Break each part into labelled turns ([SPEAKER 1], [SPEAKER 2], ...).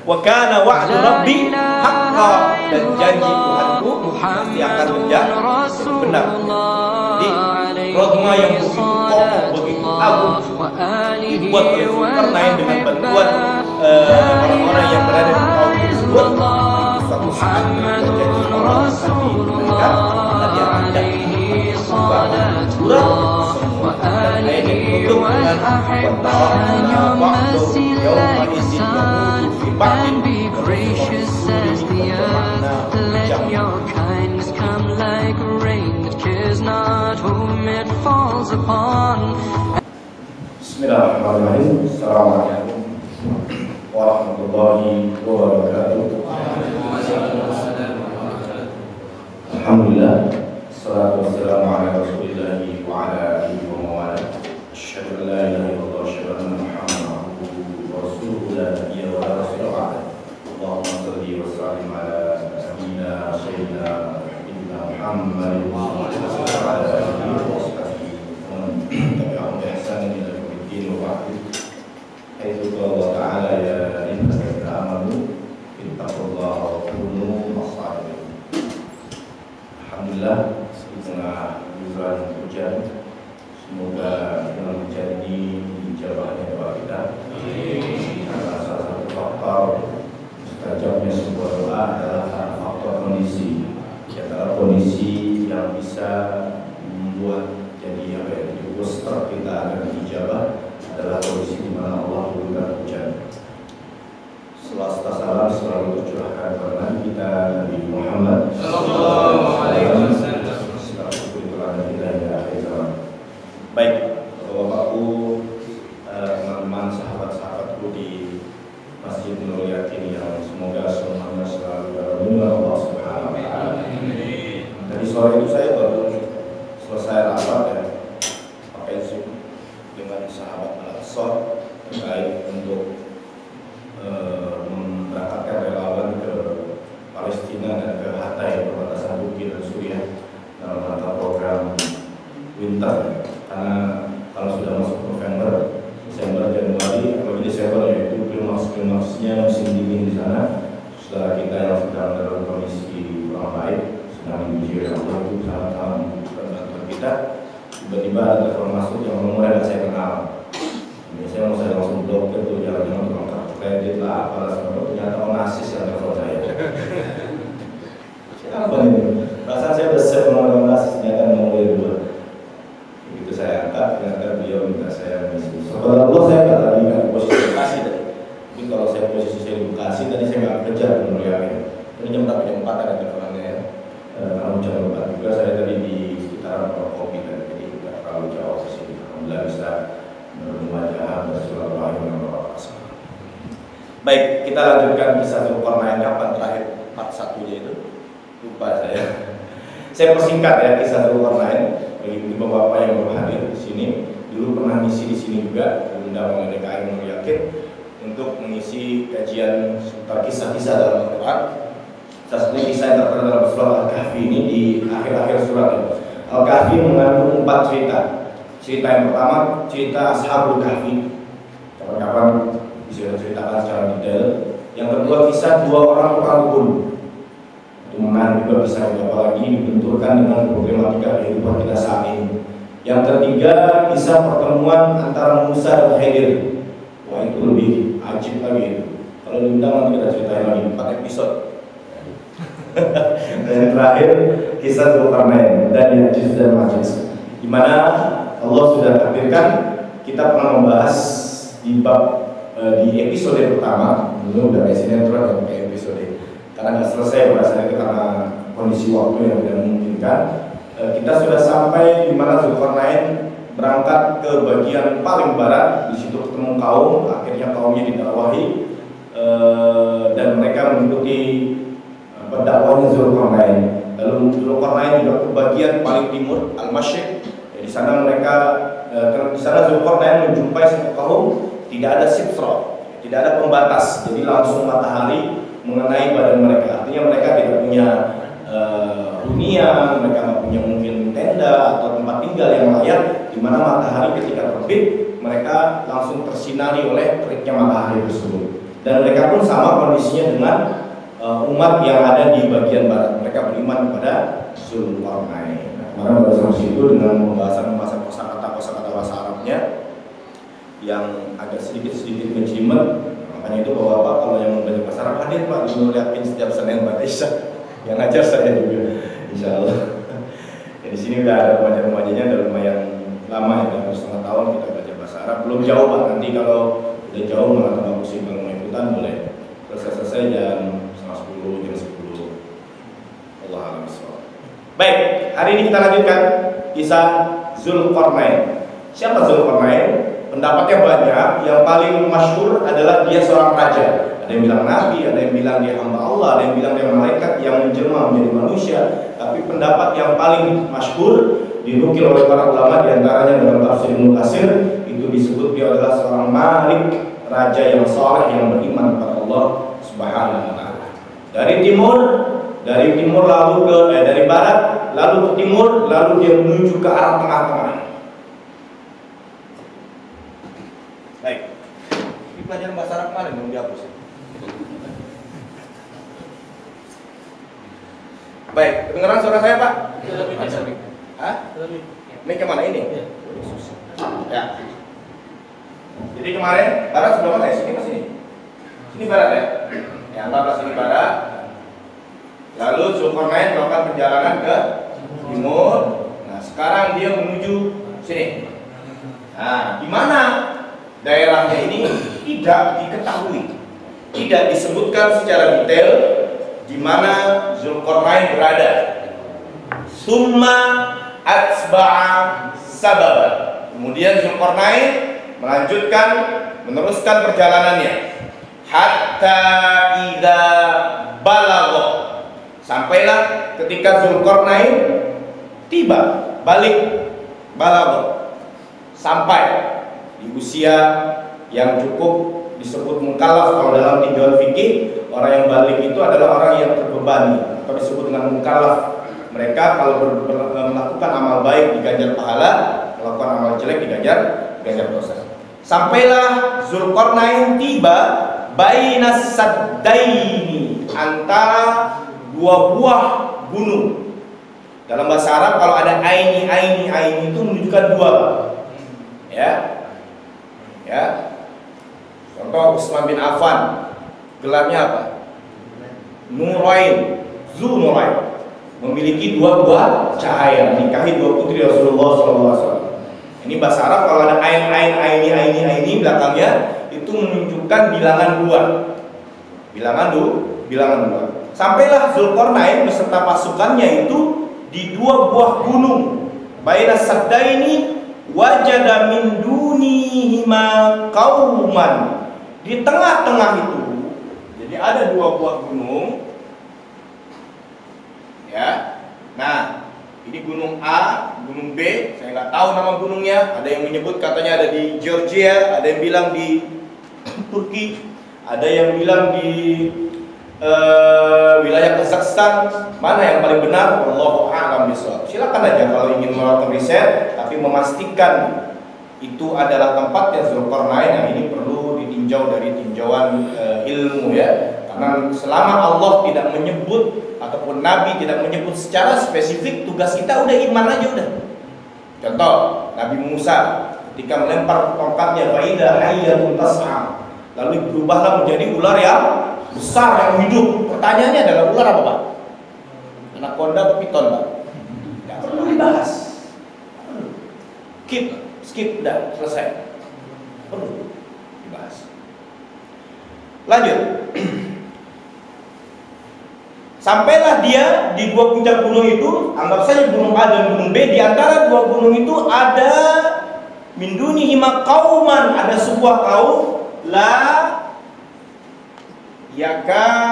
[SPEAKER 1] Wa kana wa'du rabbi haqqan, dan janji Tuhanku pasti akan menjadi benar. Jadi dogma yang begitu kokoh, begitu agung dibuat oleh Zulkarnain dengan bantuan orang-orang yang berada di kaum tersebut. Suatu saat mereka janji Allah akan diberikan, dan dia ada surat semua dan ayat yang ditutup dengan wata'ala ba'du yawma izin yamutu fi ba'din Bismillahirrahmanirrahim. Assalamualaikum warahmatullahi wabarakatuh. Alhamdulillah, salatu wassalamu ala rasulillahi wa ala alihi wa mawala. Asyhadu an la ilaha illallah wa asyhadu anna Muhammadan abduhu wa rasuluhu la nabiyya wa la rasula ba'da. Allahumma shalli wa sallim ala sayyidina Muhammad wa ala alihi wa sahbihi wa man tabi'ahum bi ihsanin ila yaumiddin wa ba'd. Haitsu qala Allah ta'ala ya ayyuhallazina amanu ittaqullaha wa kunu ma'as-shadiqin. Alhamdulillah, di tengah guyuran hujan, semoga dengan hujan ini dijabahnya doa kita. Karena salah satu faktor mustajabnya sebuah doa adalah faktor kondisi. Di antara kondisi yang bisa membuat jadi booster kita akan dijabah adalah kondisi di mana Allah turunkan hujan. Selasta salam selalu tercurahkan kepada kita Nabi Muhammad sallallahu alaihi wasallam. Baik, Bapak-Bapak, teman-teman, sahabat-sahabatku di Masjid Nurul Yakin yang semoga semuanya selalu dalam lindungan Allah Subhanahu wa taala. Tadi sore itu saya baru selesai rapat ya, pakai Zoom dengan sahabat Al-Aqsa terkait untuk memberangkatkan relawan ke Palestina dan ke Hatay, perbatasan Turki dan Suriah, dalam rangka program winter. Karena kalau sudah masuk November, Desember, Januari, apalagi Desember yaitu klimaksnya musim dingin di sana, saudara kita yang sedang dalam kondisi kurang baik, sedang diuji oleh Allah, itu sangat-sangat membutuhkan bantuan kita. Tiba-tiba ada telepon masuk yang mulai saya kenal. Biasanya mau saya langsung blok itu, jangan-jangan tukang kartu kredit lah, apalah semua. Ternyata Onasis yang telepon saya. Siapa ini? Perasaan saya udah save nomor Onasis, ternyata nomor 2. Begitu saya angkat, ternyata beliau minta saya mengisi. Sebenarnya Allah saya nggak tadi nggak posisi Bekasi tadi. Mungkin kalau saya posisi saya di Bekasi tadi saya nggak kejar menurut yakin. Ini jam 4 ada teleponnya ya. Namun jam 4 juga saya tadi di sekitaran kopi tadi, jadi nggak terlalu jauh ke sini. Alhamdulillah bisa bermuajah bersilaturahmi dengan Bapak. Baik, kita lanjutkan kisah Zulkarnain. Kapan terakhir part 1-nya itu? Lupa saya. Saya persingkat ya kisah Zulkarnain. Bagi bapak-bapak yang baru hadir di sini, dulu pernah ngisi di sini juga, diundang oleh DKI Nurul Yakin untuk mengisi kajian seputar kisah-kisah dalam Al-Quran. Salah satu kisah yang terkenal dalam surah Al-Kahfi ini di akhir-akhir surat ini. Al-Kahfi mengandung 4 cerita. Cerita yang pertama, cerita Ashabul Kahfi. Kapan-kapan bisa ceritakan secara detail. Yang kedua, kisah 2 orang tukang kebun. Kemudian juga bisa apalagi dibenturkan dengan problematika kehidupan kita saat ini. Yang ketiga, kisah pertemuan antara Musa dan Khidir. Wah, itu lebih ajib lagi itu. Kalau diundang nanti kita ceritain lagi 4 episode. Dan yang terakhir, kisah Zulkarnain dan Yajuj dan Majuj, di mana Allah sudah takdirkan kita pernah membahas di bab di episode pertama. Dulu udah kayak sinetron kayak episode. Karena nggak selesai bahasanya itu karena kondisi waktu yang tidak memungkinkan. Kita sudah sampai di mana Zulkarnain berangkat ke bagian paling barat, di situ ketemu kaum, akhirnya kaumnya didakwahi dan mereka mengikuti dakwahnya Zulkarnain. Lalu Zulkarnain juga ke bagian paling timur, Al-Masyriq. Di sana mereka, di sana Zulkarnain menjumpai satu kaum, tidak ada sitra, tidak ada pembatas, jadi langsung matahari mengenai badan mereka. Artinya mereka tidak punya hunian, mereka nggak punya mungkin tenda atau tempat tinggal yang layak, di mana matahari ketika terbit mereka langsung tersinari oleh teriknya matahari tersebut. Dan mereka pun sama kondisinya dengan umat yang ada di bagian barat. Mereka beriman kepada Zulkarnain. Nah, kemarin baru sampai situ dengan pembahasan kosakata bahasa Arabnya yang agak sedikit menjimat. Makanya itu bapak-bapak kalau yang membaca bahasa Arab hadir Pak, dilihatin setiap Senin pada Isya. Yang ngajar saya juga, insya Allah. Ya, di sini udah ada remaja-remajanya, ada lumayan lama ya, udah setengah tahun kita baca bahasa Arab. Belum jauh Pak, nanti kalau udah jauh malah tambah pusing kalau mau ikutan boleh. Selesai jam 9:30, jam 10. Allah alam bisawab. Baik, hari ini kita lanjutkan kisah Zulkarnain. Siapa Zulkarnain? Pendapatnya banyak. Yang paling masyhur adalah dia seorang raja. Ada yang bilang nabi, ada yang bilang dia hamba Allah, ada yang bilang dia malaikat yang menjelma menjadi manusia. Tapi pendapat yang paling masyhur dinukil oleh para ulama, diantaranya dalam tafsir Ibnu Katsir, itu disebut dia adalah seorang malik, raja yang saleh yang beriman kepada Allah Subhanahu wa taala. Dari timur lalu ke dari barat lalu ke timur, lalu dia menuju ke arah tengah-tengah. Baik. Ini pelajaran bahasa Arab kemarin belum dihapus. Baik, kedengaran suara saya Pak? Hah? Mic yang mana ini? Ya. Jadi kemarin barat sebelah mana ya? Sini mas ini. Sini barat ya. Ya, anggaplah sini barat. Lalu Zulkarnain melakukan perjalanan ke timur. Nah, sekarang dia menuju sini. Nah, di mana daerahnya ini tidak diketahui, tidak disebutkan secara detail di mana Zulkarnain berada. Summa atsba'a sababa. Kemudian Zulkarnain meneruskan perjalanannya. Hatta idza balagha. Sampailah ketika Zulkarnain tiba, balagha. Sampai di usia yang cukup disebut mukallaf. Kalau dalam tinjauan fikih, orang yang balik itu adalah orang yang terbebani atau disebut dengan mukallaf. Mereka kalau melakukan amal baik diganjar pahala, melakukan amal jelek diganjar dosa. Sampailah Zulkarnain tiba bainas saddaini, antara dua buah gunung. Dalam bahasa Arab kalau ada aini itu menunjukkan dua. Ya. Contoh Utsman bin Affan, gelarnya apa? Nurain, Zunurain, memiliki dua buah cahaya, menikahi dua putri Rasulullah SAW. Ini bahasa Arab kalau ada aini belakangnya itu menunjukkan bilangan dua. Bilangan dua. Sampailah Zulkarnain beserta pasukannya itu di dua buah gunung. Bainas saddaini wajada min dunihima qauman. Di tengah-tengah itu, jadi ada dua buah gunung. Ya. Nah, ini gunung A, gunung B, saya nggak tahu nama gunungnya. Ada yang menyebut katanya ada di Georgia, ada yang bilang di Turki, ada yang bilang di wilayah Kazakhstan. Mana yang paling benar? Wallahu a'lam bishawab. Silakan aja kalau ingin melakukan riset, tapi memastikan itu adalah tempatnya Zulkarnain. Nah, ini perlu ditinjau dari tinjauan ilmu ya. Karena selama Allah tidak menyebut ataupun Nabi tidak menyebut secara spesifik, tugas kita udah iman aja udah. Contoh Nabi Musa ketika melempar tongkatnya, faida hayyatun tas'a, lalu berubahlah menjadi ular yang besar yang hidup. Pertanyaannya adalah ular apa Pak? Anaconda atau piton Pak? Tidak perlu dibahas. Skip, udah selesai. Perlu dibahas. Lanjut. Sampailah dia di dua puncak gunung itu, anggap saja gunung A dan gunung B. Di antara dua gunung itu ada min dunihima qauman, ada sebuah kaum la yakaduna.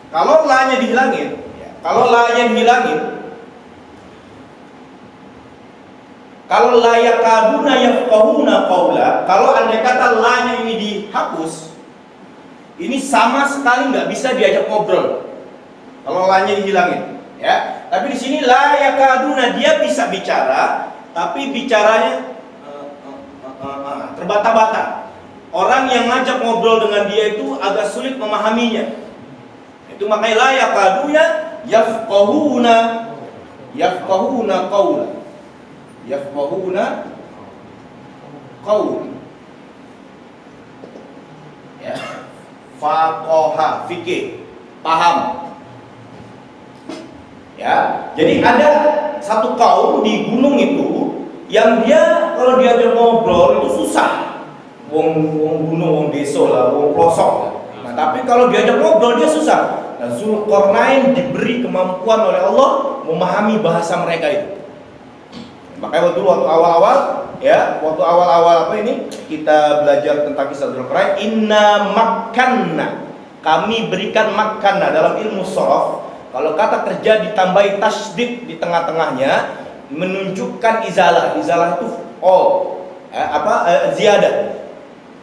[SPEAKER 1] Kalau la-nya dihilangin, kalau la yakaduna yafqahuna qaula, kalau andai kata la-nya ini dihapus, ini sama sekali nggak bisa diajak ngobrol. Kalau la-nya dihilangin, ya. Tapi di sini la yakaduna, dia bisa bicara,
[SPEAKER 2] tapi bicaranya terbata-bata. Orang yang ngajak ngobrol dengan dia itu agak sulit memahaminya. Itu makanya la yakaduna yafqahuna qaula. Yafqahuna qaul. Ya. Faqaha, fikih, paham. Ya. Jadi ada satu kaum di gunung itu yang dia kalau diajak ngobrol itu susah. Wong gunung, wong desa lah, wong pelosok. Nah, tapi kalau diajak ngobrol dia susah. Nah, Zulkarnain diberi kemampuan oleh Allah memahami bahasa mereka itu. Makanya waktu awal-awal ya, waktu awal-awal apa ini kita belajar tentang kisah Zulkarnain, inna makkanna, kami berikan makkanna dalam ilmu shorof. Kalau kata kerja ditambahi tasdid di tengah-tengahnya menunjukkan izalah. Izalah itu ziyadah.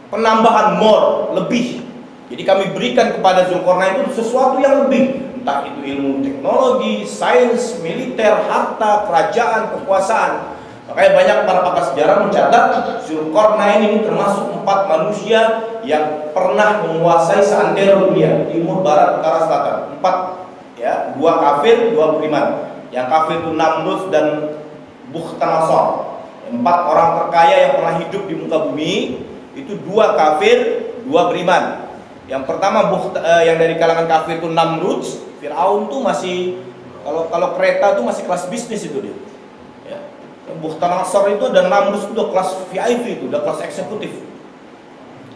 [SPEAKER 2] Penambahan more, lebih. Jadi kami berikan kepada Zulkarnain itu sesuatu yang lebih. Entah itu ilmu teknologi, sains, militer, harta, kerajaan, kekuasaan. Makanya banyak para pakar sejarah mencatat Zulkarnain ini termasuk 4 manusia yang pernah menguasai seantero dunia, timur, barat, utara, selatan. 4 ya, 2 kafir, 2 beriman. Yang kafir itu Namrud dan Bukhtanasor. 4 orang terkaya yang pernah hidup di muka bumi. Itu 2 kafir, 2 beriman. Yang pertama yang dari kalangan kafir itu Namrud. Firaun tuh masih kalau kereta tuh masih kelas bisnis itu dia. Ya. Bukhtanasor itu dan Namrud itu udah kelas VIP itu, udah kelas eksekutif.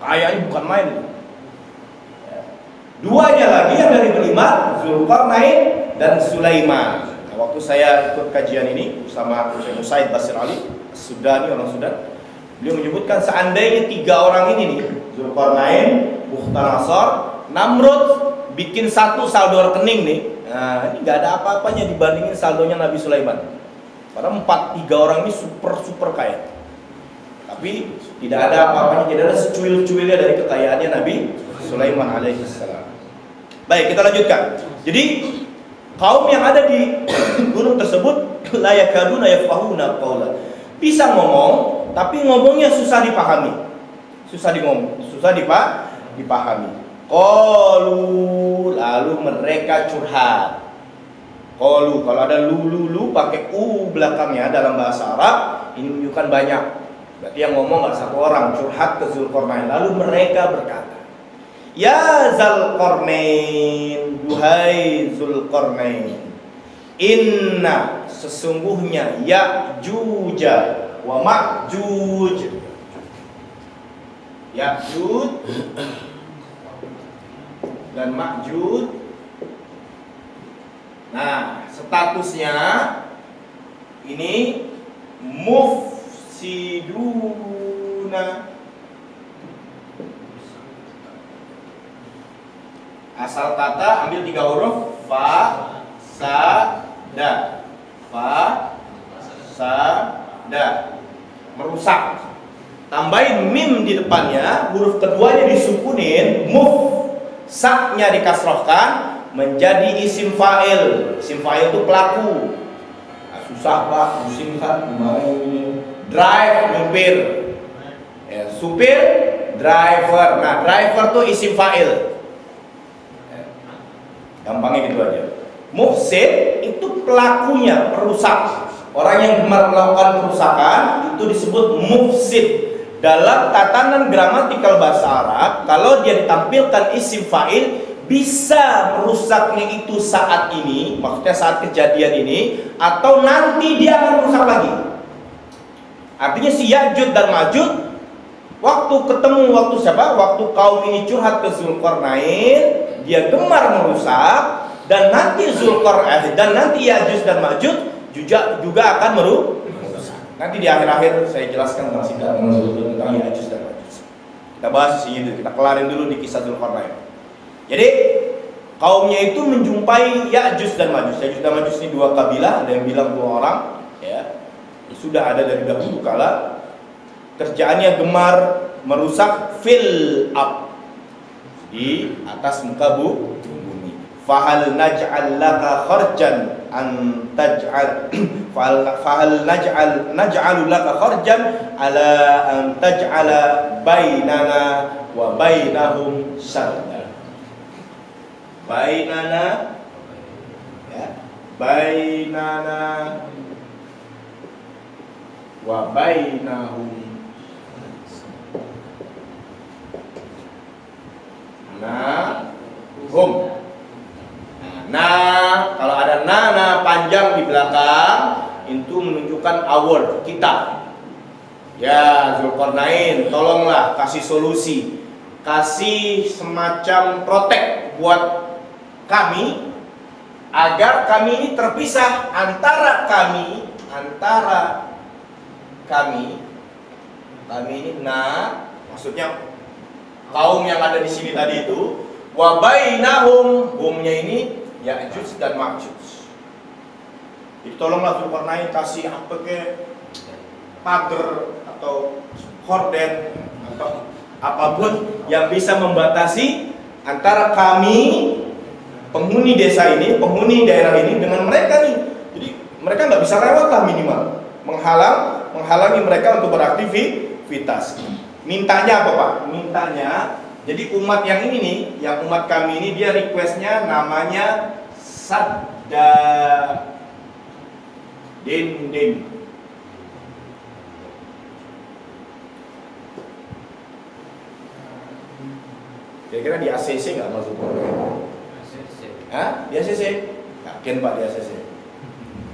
[SPEAKER 2] Kayaknya bukan main itu. Ya. 2-nya lagi yang dari beriman, Zulkarnain dan Sulaiman. Nah, waktu saya ikut kajian ini bersama Syekh Said Basir Ali, Sudani, orang Sudan. Beliau menyebutkan seandainya 3 orang ini nih, Zulkarnain, Bukhtanasor, Namrud bikin satu saldo rekening nih. Nah, ini nggak ada apa-apanya dibandingin saldonya Nabi Sulaiman. Padahal 3 orang ini super kaya. Tapi tidak ada apa-apanya, tidak ada secuil-cuilnya dari kekayaannya Nabi Sulaiman alaihissalam. Baik, kita lanjutkan. Jadi kaum yang ada di gunung tersebut la yakaduna yafqahuna qaula. Bisa ngomong, tapi ngomongnya susah dipahami. Susah dipahami. Qalu, lalu mereka curhat. Qalu, kalau ada lu pakai u belakangnya dalam bahasa Arab, ini menunjukkan banyak. Berarti yang ngomong nggak 1 orang, curhat ke Zulkarnain. Lalu mereka berkata, ya Zulkarnain, duhai Zulkarnain, inna, sesungguhnya Ya'juj wa Ma'juj. Ya'juj dan Ma'juj. Nah, statusnya ini mufsiduna. Asal kata ambil 3 huruf, fa, sa, da. Fa, sa, da. Merusak. Tambahin mim di depannya, huruf keduanya disukunin, sa-nya dikasrohkan menjadi isim fa'il. Isim fa'il itu pelaku. Nah, susah Pak, musim kan gimana ini? Drive, nyupir. Ya, supir, driver. Nah, driver tuh isim fa'il. Gampangnya gitu aja. Mufsid itu pelakunya, perusak. Orang yang gemar melakukan kerusakan itu disebut mufsid. Dalam tatanan gramatikal bahasa Arab, kalau dia ditampilkan isim fa'il, bisa merusaknya itu saat ini, maksudnya saat kejadian ini, atau nanti dia akan merusak lagi. Artinya si Ya'juj dan Ma'juj waktu ketemu, waktu kaum ini curhat ke Zulkarnain, dia gemar merusak, dan nanti Ya'juj dan Ma'juj juga akan merusak. Nanti di akhir-akhir saya jelaskan tentang tentang Ya'juj dan Ma'juj. Kita bahas isinya dulu, kita kelarin dulu di kisah Zulkarnain. Jadi kaumnya itu menjumpai Ya'juj dan Ma'juj. Ya'juj dan Ma'juj ini 2 kabilah, ada yang bilang 2 orang, ya. Sudah ada dari dahulu kala. Kerjaannya gemar merusak fil up, di atas muka bumi. fahal naj'al laka kharjan an taj'al fahal naj'alu laka kharjan ala an taj'ala bainana wa bainahum sadda. Bainana, ya, bainana wa bainahum. Hum. Nah, kalau ada na panjang di belakang, itu menunjukkan our, kita. Ya, Zulkarnain, tolonglah kasih solusi, kasih semacam protek buat kami agar kami ini terpisah antara kami ini maksudnya kaum yang ada di sini tadi itu, wa bainahum, humnya ini Ya'juj dan Ma'juj. Jadi tolonglah Zulkarnain kasih apa ke pagar atau horden atau apapun yang bisa membatasi antara kami penghuni desa ini, penghuni daerah ini dengan mereka nih. Jadi mereka nggak bisa lewat lah, minimal menghalangi mereka untuk beraktivitas. Mintanya apa Pak? Mintanya, jadi umat yang ini nih, yang umat kami ini, dia requestnya namanya sadda dinding. Kira-kira di ACC nggak masuk? Hah? Di ACC? Yakin Pak di ACC?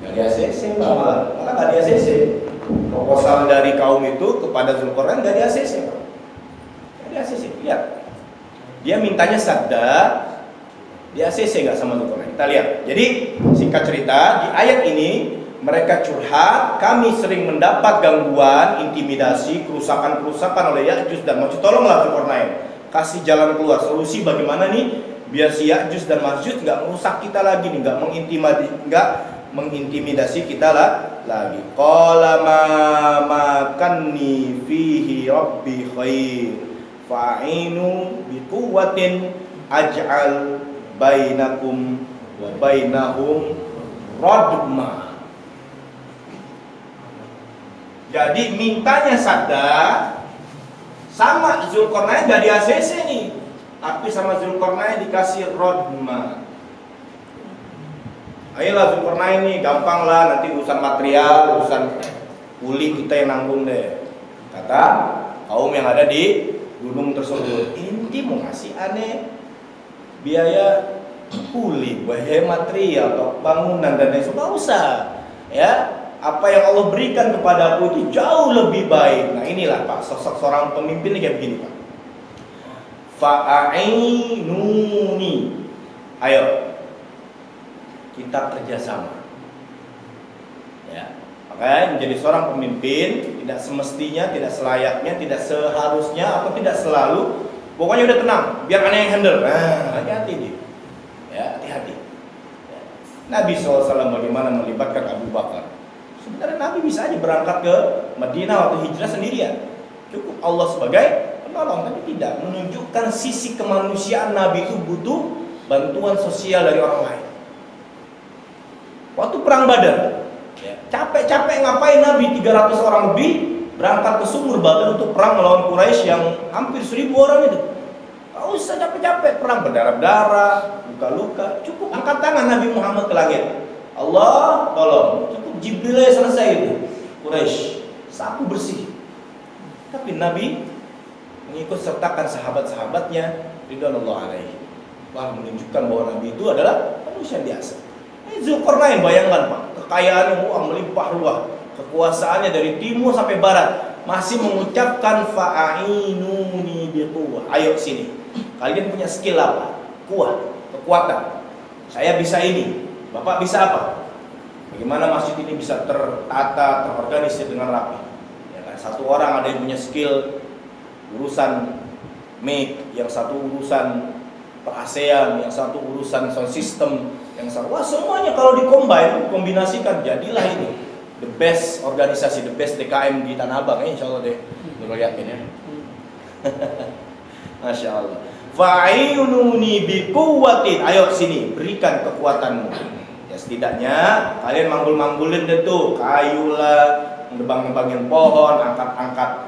[SPEAKER 2] Nggak di ACC, malah nggak di ACC. Proposal dari kaum itu kepada Zulkarnain nggak di ACC, Pak. Nggak di ACC, lihat. Dia mintanya sadda, di ACC nggak sama Zulkarnain. Kita lihat. Jadi singkat cerita, di ayat ini mereka curhat, kami sering mendapat gangguan, intimidasi, kerusakan oleh Ya'juj dan Ma'juj. Tolonglah Zulkarnain, kasih jalan keluar, solusi bagaimana nih biar si Ya'juj dan Ma'juj nggak merusak kita lagi nih, nggak mengintimidasi kita lagi. Qala ma makanni fihi rabbi khair fa'inu biquwwatin aj'al bainakum wa bainahum radma. Jadi mintanya sadda sama Zulkarnain dari ACC nih, tapi sama Zulkarnain dikasih radma. Ayolah Zulkarnain nih, gampang lah, nanti urusan material, urusan kuli kita yang nanggung deh. Kata kaum yang ada di gunung tersebut, inti mau ngasih aneh biaya kuli, biaya material, atau bangunan dan lain sebagainya, nggak usah. Ya, apa yang Allah berikan kepada aku itu jauh lebih baik. Nah inilah Pak, sosok seorang pemimpin ini kayak begini Pak. Fa'ainuni, ayo kita kerjasama. Ya, makanya menjadi seorang pemimpin tidak semestinya, tidak selayaknya, tidak seharusnya, atau tidak selalu. Pokoknya udah tenang, biar aneh yang handle. Nah, hati-hati nih. Ya, hati-hati. Ya. Nabi SAW bagaimana melibatkan Abu Bakar. Sebenarnya Nabi bisa aja berangkat ke Madinah atau hijrah sendirian. Cukup Allah sebagai penolong, tapi tidak menunjukkan sisi kemanusiaan. Nabi itu butuh bantuan sosial dari orang lain. Waktu perang Badar, ya, capek-capek ngapain Nabi 300 orang lebih berangkat ke sumur Badar untuk perang melawan Quraisy yang hampir 1000 orang itu. Gak usah capek-capek, perang berdarah-darah, luka-luka, cukup angkat tangan Nabi Muhammad ke langit. Allah tolong, cukup Jibril aja selesai itu. Quraisy sapu bersih. Tapi Nabi mengikut sertakan sahabat-sahabatnya ridwanullah alaihi. Wah, menunjukkan bahwa Nabi itu adalah manusia biasa. Zulkarnain, bayangkan Pak, kekayaannya melimpah ruah, kekuasaannya dari timur sampai barat, masih mengucapkan fa'ainuni biquwwah. Ayo sini, kalian punya skill apa? Kuat, kekuatan. Saya bisa ini, Bapak bisa apa? Bagaimana masjid ini bisa tertata, terorganisir dengan rapi? Ya kan? Satu orang ada yang punya skill urusan mic, yang satu urusan per-ASEAN, yang satu urusan sound system, yang satu, wah semuanya kalau dikombinasikan jadilah ini the best organisasi, the best DKM di Tanah Abang. Insya Allah deh, lu yakin ya. Masya Allah. Fa'inuni biquwwatin. Ayo sini, berikan kekuatanmu. Ya setidaknya kalian manggul-manggulin deh tuh kayu lah, nebang-nebangin pohon, angkat-angkat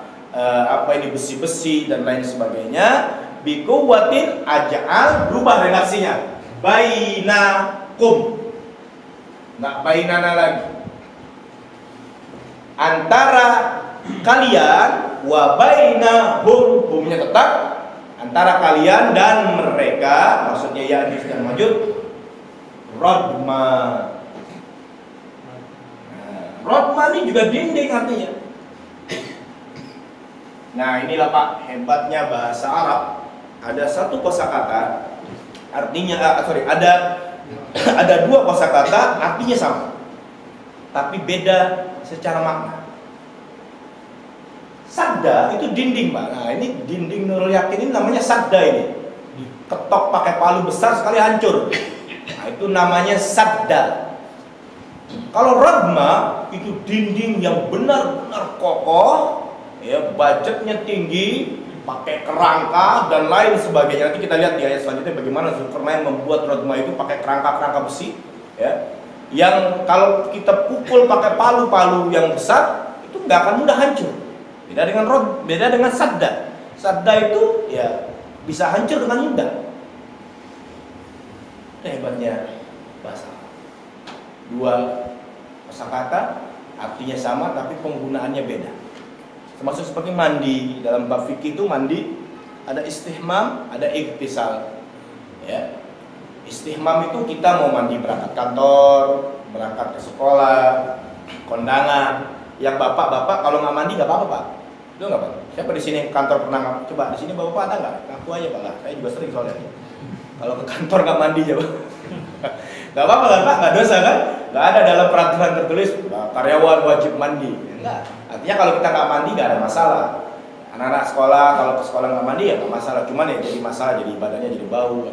[SPEAKER 2] besi-besi dan lain sebagainya. Biquwwatin aj'al, berubah redaksinya. Bainakum. Nggak bainana lagi. Antara kalian wa bainahum, hukumnya tetap antara kalian dan mereka, maksudnya Ya'juj dan Ma'juj, radma. Nah, radma ini juga dinding artinya. Nah, inilah Pak hebatnya bahasa Arab. Ada satu kosakata artinya ada dua kosakata artinya sama, tapi beda secara makna. Sadda itu dinding, Pak. Nah, ini dinding Nurul Yakin ini namanya sadda ini. Diketok pakai palu besar sekali hancur. Nah, itu namanya sadda. Kalau radma itu dinding yang benar-benar kokoh, ya, budgetnya tinggi, pakai kerangka dan lain sebagainya. Nanti kita lihat di ayat selanjutnya bagaimana Zulkarnain membuat radma itu pakai kerangka-kerangka besi, ya. Yang kalau kita pukul pakai palu-palu yang besar itu nggak akan mudah hancur. Beda dengan sadda. Sadda itu ya bisa hancur dengan mudah. Itu hebatnya bahasa. Dua kosakata artinya sama tapi penggunaannya beda. Termasuk seperti mandi. Dalam bab fikih itu mandi ada istihmam, ada iktisal. Ya. Istihmam itu kita mau mandi berangkat kantor, berangkat ke sekolah, kondangan. Yang bapak-bapak kalau nggak mandi nggak apa-apa, Pak. Itu nggak Pak? Siapa di sini kantor pernah nggak? Coba di sini bapak ada nggak? Ngaku aja Pak lah. Saya juga sering soalnya. Kalau ke kantor nggak mandi coba. Nggak apa-apa kan Pak? Nggak dosa kan? Nggak ada dalam peraturan tertulis karyawan wajib mandi. Enggak. Artinya kalau kita nggak mandi nggak ada masalah. Anak-anak sekolah kalau ke sekolah nggak mandi ya nggak masalah. Cuman ya jadi masalah, jadi ibadahnya jadi bau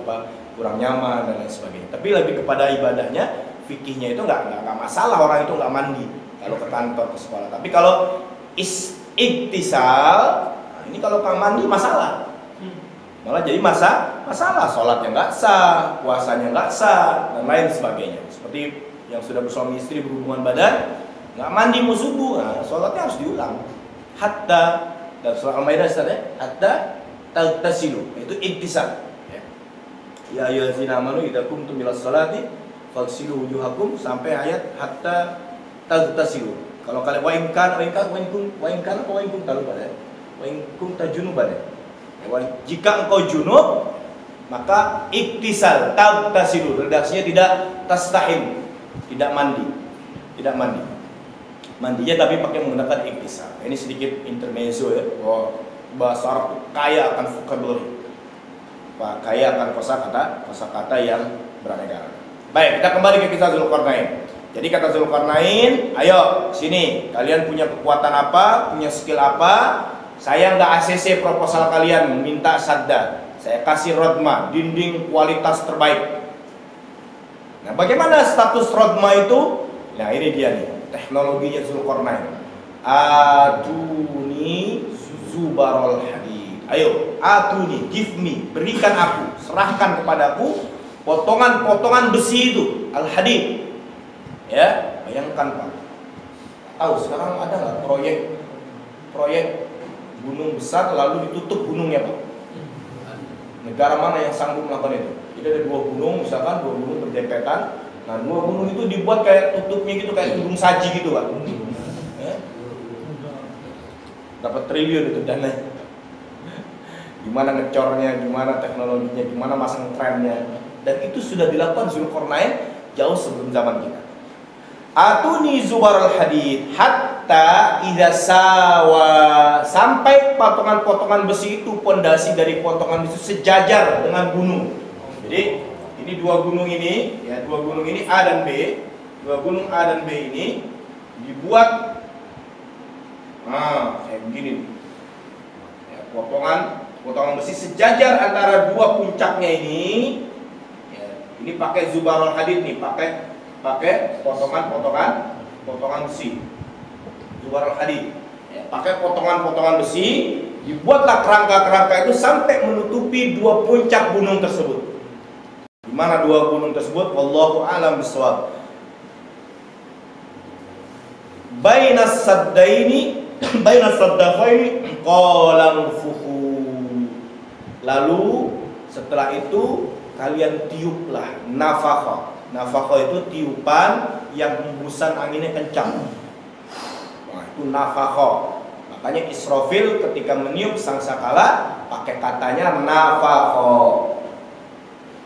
[SPEAKER 2] kurang nyaman dan lain sebagainya. Tapi lebih kepada ibadahnya, fikihnya itu nggak masalah orang itu nggak mandi kalau ke kantor ke sekolah. Tapi kalau iktisal, nah ini kalau kang mandi masalah, malah jadi masalah. Sholatnya nggak sah, puasanya nggak sah dan lain sebagainya. Seperti yang sudah bersuami istri berhubungan badan nggak mandi mau subuh, nah, sholatnya harus diulang. Hatta dalam surah Al-Maidah hatta tagtasilu, itu iktisal. Ya ayyuhallazina amanu idza qumtum ilas sholati faghsilu wujuhakum sampai ayat hatta tagtasilu. Kalau kalian wa in kuntum tajunuban. Jika engkau junub maka iktisal tagtasilu. Redaksinya tidak tastahil, tidak mandi. Mandinya tapi pakai menggunakan iktisal. Ini sedikit intermezzo ya. Bahasa Arab kaya akan vocabulary. Kaya akan kosakata yang beraneka. Baik, kita kembali ke kisah Zulkarnain. Jadi kata Zulkarnain, ayo sini, kalian punya kekuatan apa, punya skill apa? Saya nggak ACC proposal kalian minta sadda, saya kasih rodma, dinding kualitas terbaik. Nah, bagaimana status rodma itu? Nah, ini dia nih, teknologinya Zulkarnain. Atuni zubarul hadid. Ayo, atuni, give me, berikan aku, serahkan kepadaku potongan-potongan besi itu, al-hadid. Ya, bayangkan Pak. Tahu sekarang ada nggak proyek gunung besar lalu ditutup gunungnya Pak? Negara mana yang sanggup melakukan itu? Jadi ada dua gunung, misalkan dua gunung berdempetan. Nah, dua gunung itu dibuat kayak tutupnya gitu, kayak gunung saji gitu Pak. Ya. Dapat triliun itu dananya. Gimana ngecornya, gimana teknologinya, gimana masang trennya. Dan itu sudah dilakukan Zulkarnain jauh sebelum zaman kita. Atuni zubarul hadid hatta idza sawa, sampai potongan-potongan besi itu, pondasi dari potongan besi sejajar dengan gunung. Jadi ini dua gunung ini, ya dua gunung ini A dan B, dua gunung A dan B ini dibuat kayak begini. Ya, potongan besi sejajar antara dua puncaknya ini. Ya, ini pakai zubarul hadid nih, pakai potongan besi, zubarul hadid. Ya, pakai potongan besi Dibuatlah kerangka-kerangka itu sampai menutupi dua puncak gunung tersebut. Di mana dua gunung tersebut? Wallahu a'lam bishawab. Bainas saddaini, bainas saddafaini qala fuhu. Lalu setelah itu kalian tiuplah nafakha. Nafakha itu tiupan yang hembusan anginnya kencang. Nah, itu nafakha. Makanya Israfil ketika meniup sangkakala pakai katanya nafakha.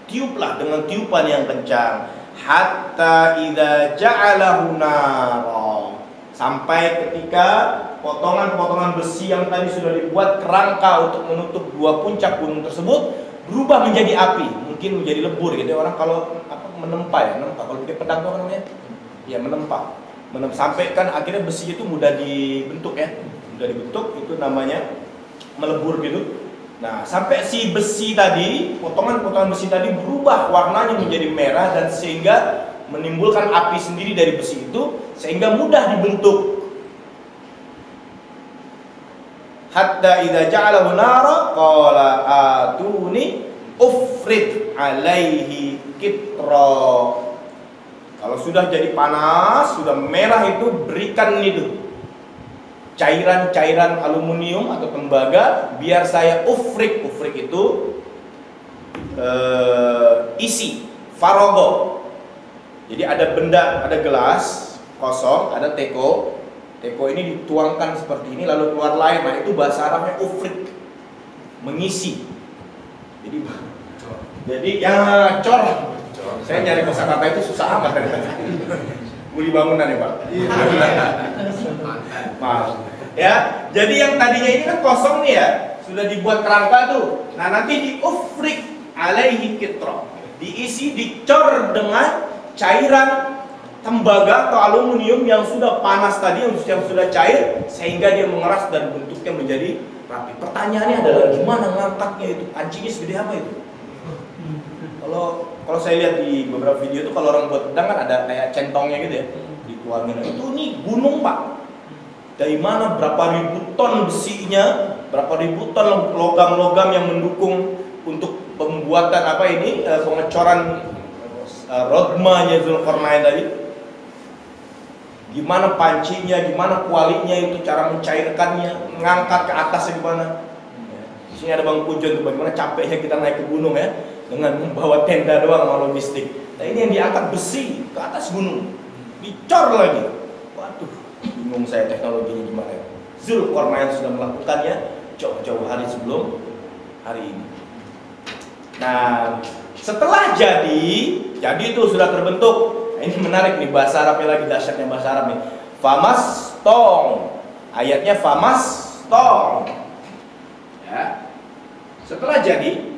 [SPEAKER 2] Tiuplah dengan tiupan yang kencang. Hatta idza ja'alahu nara. Sampai ketika potongan-potongan besi yang tadi sudah dibuat kerangka untuk menutup dua puncak gunung tersebut berubah menjadi api, mungkin menjadi lebur gitu. Orang kalau menempa ya, menempa. Kalau pakai pedang apa namanya? Ya menempa. Sampai kan akhirnya besi itu mudah dibentuk ya. Mudah dibentuk itu namanya melebur gitu. Nah, sampai si besi tadi, potongan-potongan besi tadi berubah warnanya menjadi merah dan sehingga menimbulkan api sendiri dari besi itu sehingga mudah dibentuk. Hatta idza ja'alahu nara qala atuni ufrid alaihi kitra. Kalau sudah jadi panas, sudah merah itu berikan itu cairan-cairan aluminium atau tembaga biar saya ufrik. Ufrik itu isi farogo. Jadi ada benda, ada gelas kosong, ada teko. Teko ini dituangkan seperti ini lalu keluar air. Nah, itu bahasa Arabnya ufrik, mengisi. Jadi ya cor. Saya nyari kosakata itu susah amat kan. Beli bangunan ya, Pak. Maaf. Ya, jadi yang tadinya ini kan kosong nih ya, sudah dibuat kerangka tuh. Nah, nanti diufrik alaihi kitra. Diisi, dicor dengan cairan tembaga atau aluminium yang sudah panas tadi, yang sudah cair sehingga dia mengeras dan bentuknya menjadi rapi. Pertanyaannya adalah gimana ngangkatnya itu? Kancingnya segede apa itu? Kalau saya lihat di beberapa video itu kalau orang buat pedang kan ada kayak centongnya gitu ya, dituangin. Itu nih gunung, Pak. Dari mana berapa ribu ton besinya, berapa ribu ton logam-logam yang mendukung untuk pembuatan apa ini pengecoran rodmanya Zulkarnain tadi. Gimana pancinya, gimana kualinya itu, cara mencairkannya, mengangkat ke atasnya gimana. Di sini ada Bang Pujon tuh, bagaimana capeknya kita naik ke gunung ya, dengan membawa tenda doang sama logistik. Nah, ini yang diangkat besi ke atas gunung, dicor lagi. Waduh, bingung saya teknologinya gimana ya. Zulkarnain sudah melakukannya jauh-jauh hari sebelum hari ini. Nah, setelah jadi itu sudah terbentuk. Nah, ini menarik nih, bahasa Arabnya lagi dahsyatnya bahasa Arab nih. Famas tong. Ayatnya famas tong. Ya. Setelah jadi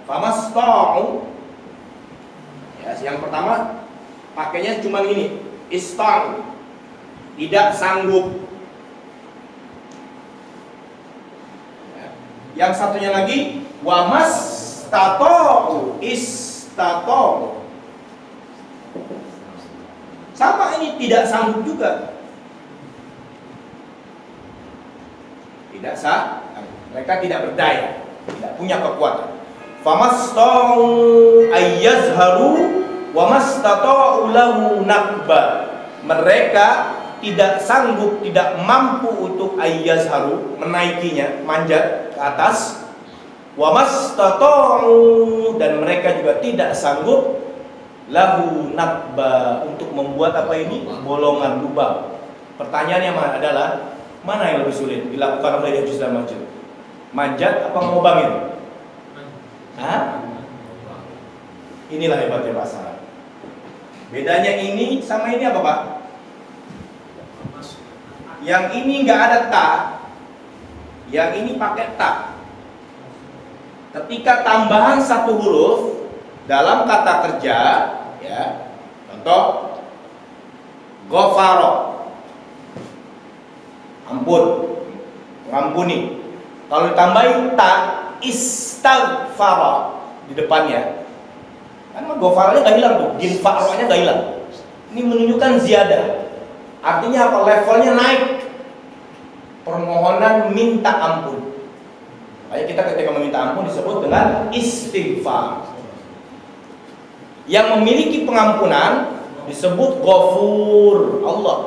[SPEAKER 2] famas tong. Ya, yang pertama pakainya cuma ini, istang. Tidak sanggup. Ya. Yang satunya lagi wamas tato istato. Sama ini tidak sanggup juga. Tidak sah. Mereka tidak berdaya, tidak punya kekuatan. Famastau ayyazharu wa mastata'u lahu nakba. Mereka tidak sanggup, tidak mampu untuk ayyazharu, menaikinya, manjat ke atas. Wa mastata'u, dan mereka juga tidak sanggup lahu nakba, untuk membuat apa ini? Bolongan, lubang. Pertanyaannya adalah mana yang lebih sulit dilakukan oleh Ya'juj dan Ma'juj? Manjat apa ngobangin? Hah? Inilah hebatnya bahasa Arab. Bedanya ini sama ini apa, Pak? Yang ini nggak ada ta, yang ini pakai ta. Ketika tambahan satu huruf dalam kata kerja, ya, contoh ghafaro, ampun, mengampuni. Kalau ditambahin ta, istaghfara di depannya, kan ghafaranya nggak hilang tuh, ginfaronya nggak hilang. Ini menunjukkan ziyadah. Artinya apa? Levelnya naik. permohonan minta ampun. Makanya kita ketika meminta ampun disebut dengan istighfar. Yang memiliki pengampunan disebut Ghafur, Allah.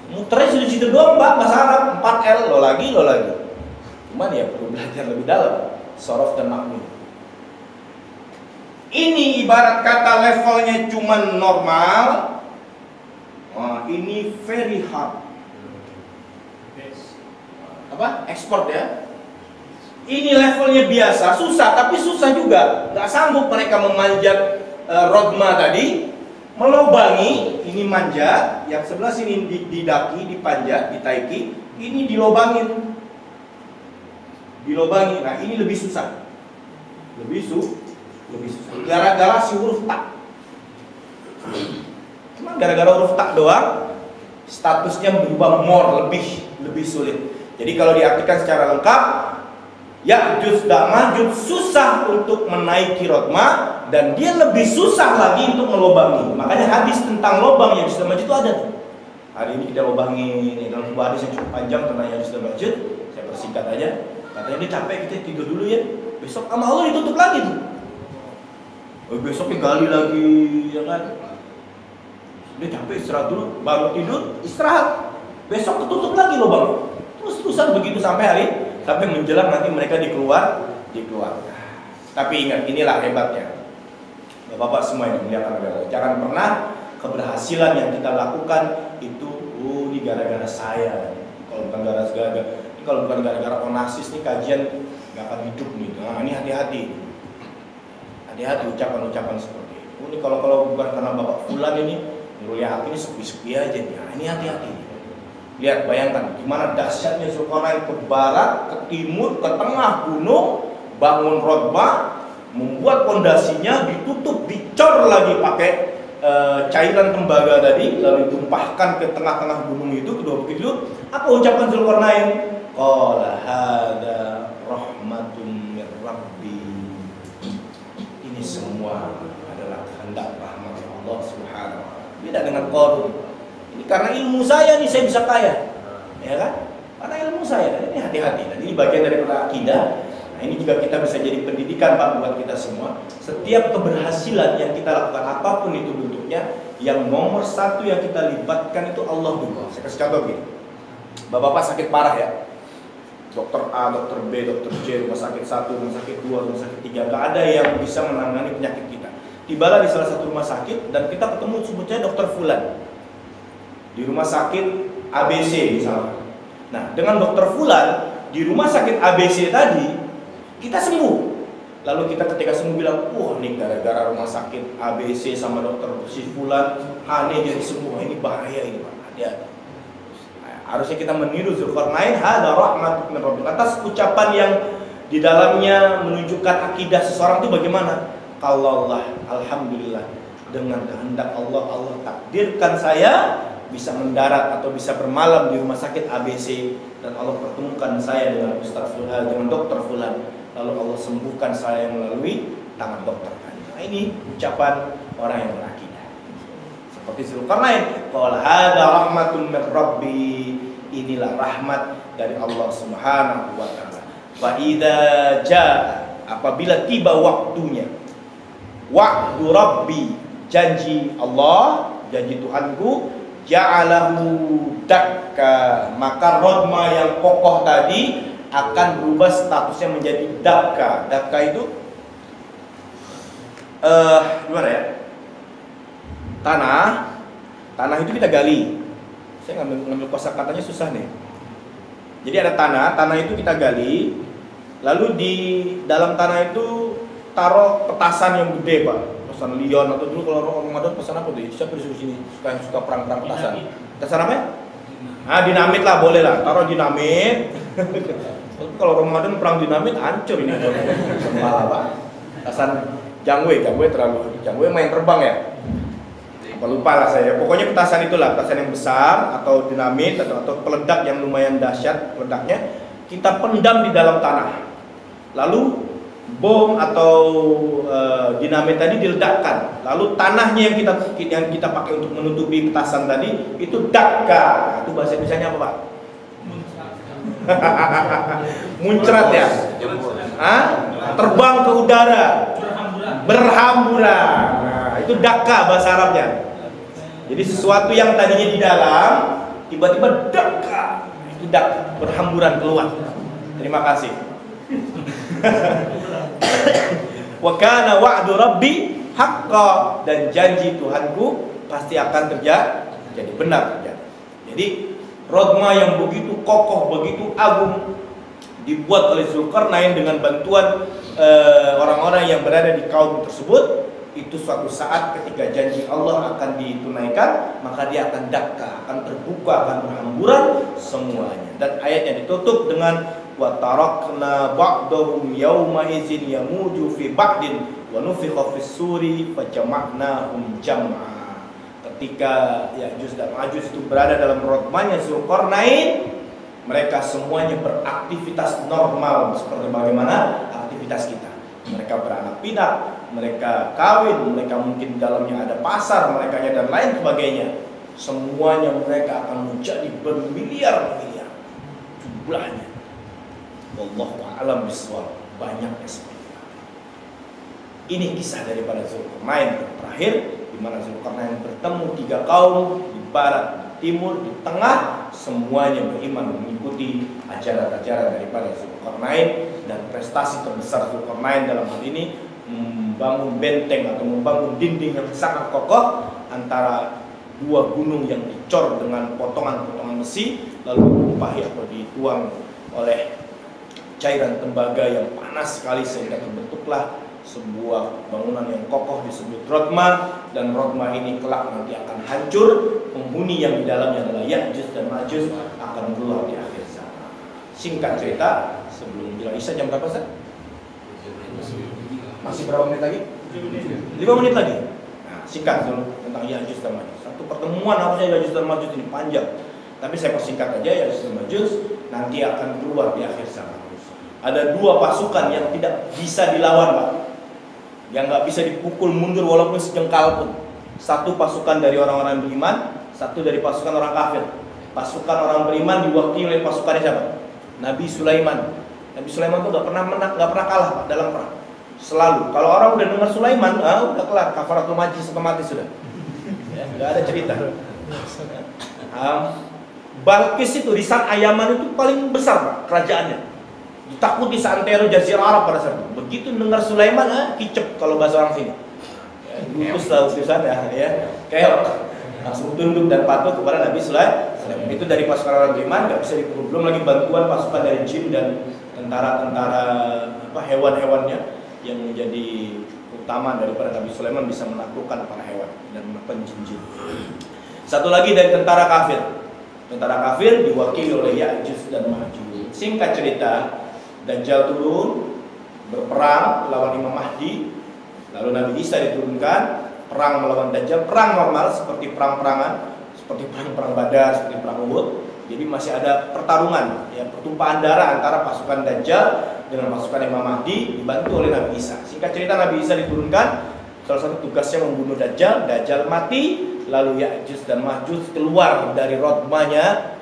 [SPEAKER 2] Muternya situ doang Pak, bahasa Arab 4L, lo lagi. Cuman ya perlu belajar lebih dalam, sorof dan makmum. Ini ibarat kata levelnya cuman normal. Ini very hard. Apa? Ekspor ya. Ini levelnya biasa, susah, tapi susah juga. Gak sanggup mereka memanjat rodma tadi, melobangi, ini manjat, yang sebelah sini didaki, dipanjat, ditaiki, ini dilobangin. Nah ini lebih susah. Lebih susah. Gara-gara si huruf tak. Cuma gara-gara huruf tak doang, statusnya berubah more, lebih sulit. Jadi kalau diartikan secara lengkap, Ya'juj dan Ma'juj susah untuk menaiki rodma, dan dia lebih susah lagi untuk melobangi. Makanya hadis tentang lobang Ya'juj dan Ma'juj itu ada. Hari ini kita lobangi dalam sebuah hadis yang cukup panjang tentang Ya'juj dan Ma'juj. Saya persingkat aja. Katanya dia capek, kita tidur dulu ya. Besok sama Allah ditutup lagi tuh. Besoknya gali lagi, ya kan? Dia capek istirahat dulu, baru tidur istirahat. Besok ketutup lagi lubang. Terus-terusan begitu sampai menjelang nanti mereka dikeluarkan. Tapi ingat, inilah hebatnya. Bapak-bapak semua yang dimuliakan oleh Allah. Jangan pernah keberhasilan yang kita lakukan itu ini gara-gara saya. Kalau bukan gara-gara Onassis nih kajian nggak akan hidup nih. Nah, ini hati-hati. Hati-hati ucapan-ucapan seperti itu. Ini kalau bukan karena Bapak Fulan ini, Nurul Yakin ini sepi-sepi aja nih. Nah, ini hati-hati. Lihat, bayangkan gimana dahsyatnya Zulkarnain ke barat, ke timur, ke tengah gunung, bangun rodma, membuat pondasinya, ditutup, dicor lagi pakai cairan tembaga tadi, lalu ditumpahkan ke tengah-tengah gunung itu, kedua bukit itu. Apa ucapan Zulkarnain? Qala hada rahmatun mir rabbi. Ini semua adalah kehendak rahmat Allah Subhanahu wa ta'ala. Beda dengan Qarun. Ini karena ilmu saya nih saya bisa kaya. Ya kan? Karena ilmu saya. Ini hati-hati. Dan ini bagian daripada akidah. Nah, ini juga kita bisa jadi pendidikan Pak buat kita semua. Setiap keberhasilan yang kita lakukan apapun itu bentuknya, yang nomor satu yang kita libatkan itu Allah dulu. Saya kasih contoh gini. Bapak-bapak sakit parah ya. Dokter A, dokter B, dokter C, rumah sakit 1, rumah sakit 2, rumah sakit 3, gak ada yang bisa menangani penyakit kita. Tibalah di salah satu rumah sakit dan kita ketemu sebutnya dokter Fulan di rumah sakit ABC misalnya. Nah, dengan dokter Fulan di rumah sakit ABC tadi kita sembuh. Lalu kita ketika sembuh bilang, wah ini gara-gara rumah sakit ABC sama dokter si Fulan aneh jadi sembuh. Ini bahaya ini Pak. Hati-hati. Harusnya kita meniru Zulkarnain, hada rahmat min rabbik. Atas ucapan yang di dalamnya menunjukkan akidah seseorang itu bagaimana? Kalau Allah, alhamdulillah, dengan kehendak Allah, Allah takdirkan saya bisa mendarat atau bisa bermalam di rumah sakit ABC, dan Allah pertemukan saya dengan Ustaz Fulan, dengan dokter Fulan, lalu Allah sembuhkan saya melalui tangan dokter. Nah, ini ucapan orang yang berakidah. Seperti Zulkarnain, qala hada rahmatun min rabbi. Inilah rahmat dari Allah Subhanahu wa taala. Fa idza jaa, apabila tiba waktunya, wa'du rabbi, janji Allah, janji Tuhanku, ja'alahu dakka, maka rodma yang kokoh tadi akan berubah statusnya menjadi dakka. Dakka itu gimana ya? Tanah itu kita gali. Saya ngambil kosakatanya susah nih. Jadi ada tanah itu kita gali, lalu di dalam tanah itu taruh petasan yang gede Pak, petasan lion, atau dulu kalau orang Ramadan pesan apa tuh? Siapa di sini suka perang petasan? Petasan apa? Dinamit lah, boleh lah, taruh dinamit. Tapi kalau Ramadan perang dinamit hancur ini kepala Pak. Petasan jangwe main terbang ya. Lupa lah saya, pokoknya petasan itulah, petasan yang besar atau dinamit atau peledak yang lumayan dahsyat peledaknya, kita pendam di dalam tanah. Lalu bom atau dinamit tadi diledakkan. Lalu tanahnya yang kita pakai untuk menutupi petasan tadi itu dakka. Itu bahasa Indonesianya apa Pak? Muncrat ya. Hah? Terbang ke udara. Berhamburan. Nah, itu dakka bahasa Arabnya. Jadi sesuatu yang tadinya di dalam tiba-tiba dakka. Itu dakka, berhamburan keluar. Terima kasih. Wa kana wa'du rabbi haqqan, dan janji Tuhanku pasti akan terjadi. Jadi benar terjadi. Jadi rodma yang begitu kokoh, begitu agung dibuat oleh Zulkarnain dengan bantuan orang-orang yang berada di kaum tersebut. Itu suatu saat ketika janji Allah akan ditunaikan, maka dia akan dakka, akan terbuka, akan berhamburan semuanya. Dan ayatnya ditutup dengan wa tarakna ba'dahum yawma idzin yamuju fi ba'din wa nufikha fis suri fajama'nahum jam'a. Ketika Ya'juj dan Ma'juj itu berada dalam rodmanya Zulkarnain, mereka semuanya beraktivitas normal seperti bagaimana aktivitas kita. Mereka beranak pinak, mereka kawin, mereka mungkin di dalamnya ada pasar, mereka dan lain sebagainya. Semuanya mereka akan menjadi bermiliar-miliar jumlahnya. Wallahu a'lam bishawab. Banyaknya seperti itu. Ini kisah daripada Zulkarnain terakhir, di mana Zulkarnain bertemu 3 kaum di barat, di timur, di tengah, semuanya beriman mengikuti ajaran-ajaran daripada Zulkarnain. Dan prestasi terbesar Zulkarnain dalam hal ini membangun benteng atau membangun dinding yang sangat kokoh antara 2 gunung yang dicor dengan potongan-potongan besi, lalu ditumpahi atau dituang oleh cairan tembaga yang panas sekali sehingga terbentuklah sebuah bangunan yang kokoh disebut Rodma. Dan Rodma ini kelak nanti akan hancur. Penghuni yang di dalamnya adalah Ya'juj dan Ma'juj akan keluar di akhir zaman. Singkat cerita, sebelum bilang Isya jam berapa Ustaz? Masih berapa menit lagi? 5 menit lagi. Nah, singkat dulu tentang Ya'juj dan Ma'juj. Satu pertemuan harusnya Ya'juj dan Ma'juj ini panjang, tapi saya persingkat aja. Ya'juj dan Ma'juj nanti akan keluar di akhir zaman. Ada 2 pasukan yang tidak bisa dilawan, Pak. Yang nggak bisa dipukul mundur walaupun sejengkal pun. Satu pasukan dari orang-orang beriman, satu dari pasukan orang kafir. Pasukan orang beriman diwakili oleh pasukannya siapa? Nabi Sulaiman. Nabi Sulaiman itu nggak pernah menang, nggak pernah kalah, Pak, dalam perang. Selalu. Kalau orang udah dengar Sulaiman, udah kelar, kafaratul majlis otomatis sudah. Ya, nggak ada cerita. Balkis itu di saat Ayaman itu paling besar, Pak, kerajaannya. Ditakuti seantero Jazirah Arab pada saat itu. Begitu dengar Sulaiman, kicep kalau bahasa orang sini. Lupus lah utusan ya, keok. Langsung tunduk dan patuh kepada Nabi Sulaiman. Itu dari pasukan orang beriman, nggak bisa dipukul. Belum lagi bantuan pasukan dari jin dan tentara-tentara hewan-hewannya yang menjadi utama daripada Nabi Sulaiman bisa menaklukkan para hewan dan menekan jin-jin. Satu lagi dari tentara kafir. Tentara kafir diwakili oleh Ya'juj dan Ma'juj. Singkat cerita, Dajjal turun berperang melawan Imam Mahdi, lalu Nabi Isa diturunkan perang melawan Dajjal, perang normal seperti perang-perangan, seperti perang-perang Badar, seperti perang Uhud. Jadi masih ada pertarungan, ya, pertumpahan darah antara pasukan Dajjal dengan pasukan Imam Mahdi dibantu oleh Nabi Isa. Singkat cerita, Nabi Isa diturunkan, salah satu tugasnya membunuh Dajjal. Dajjal mati, lalu Ya'juj dan Ma'juj keluar dari rodmanya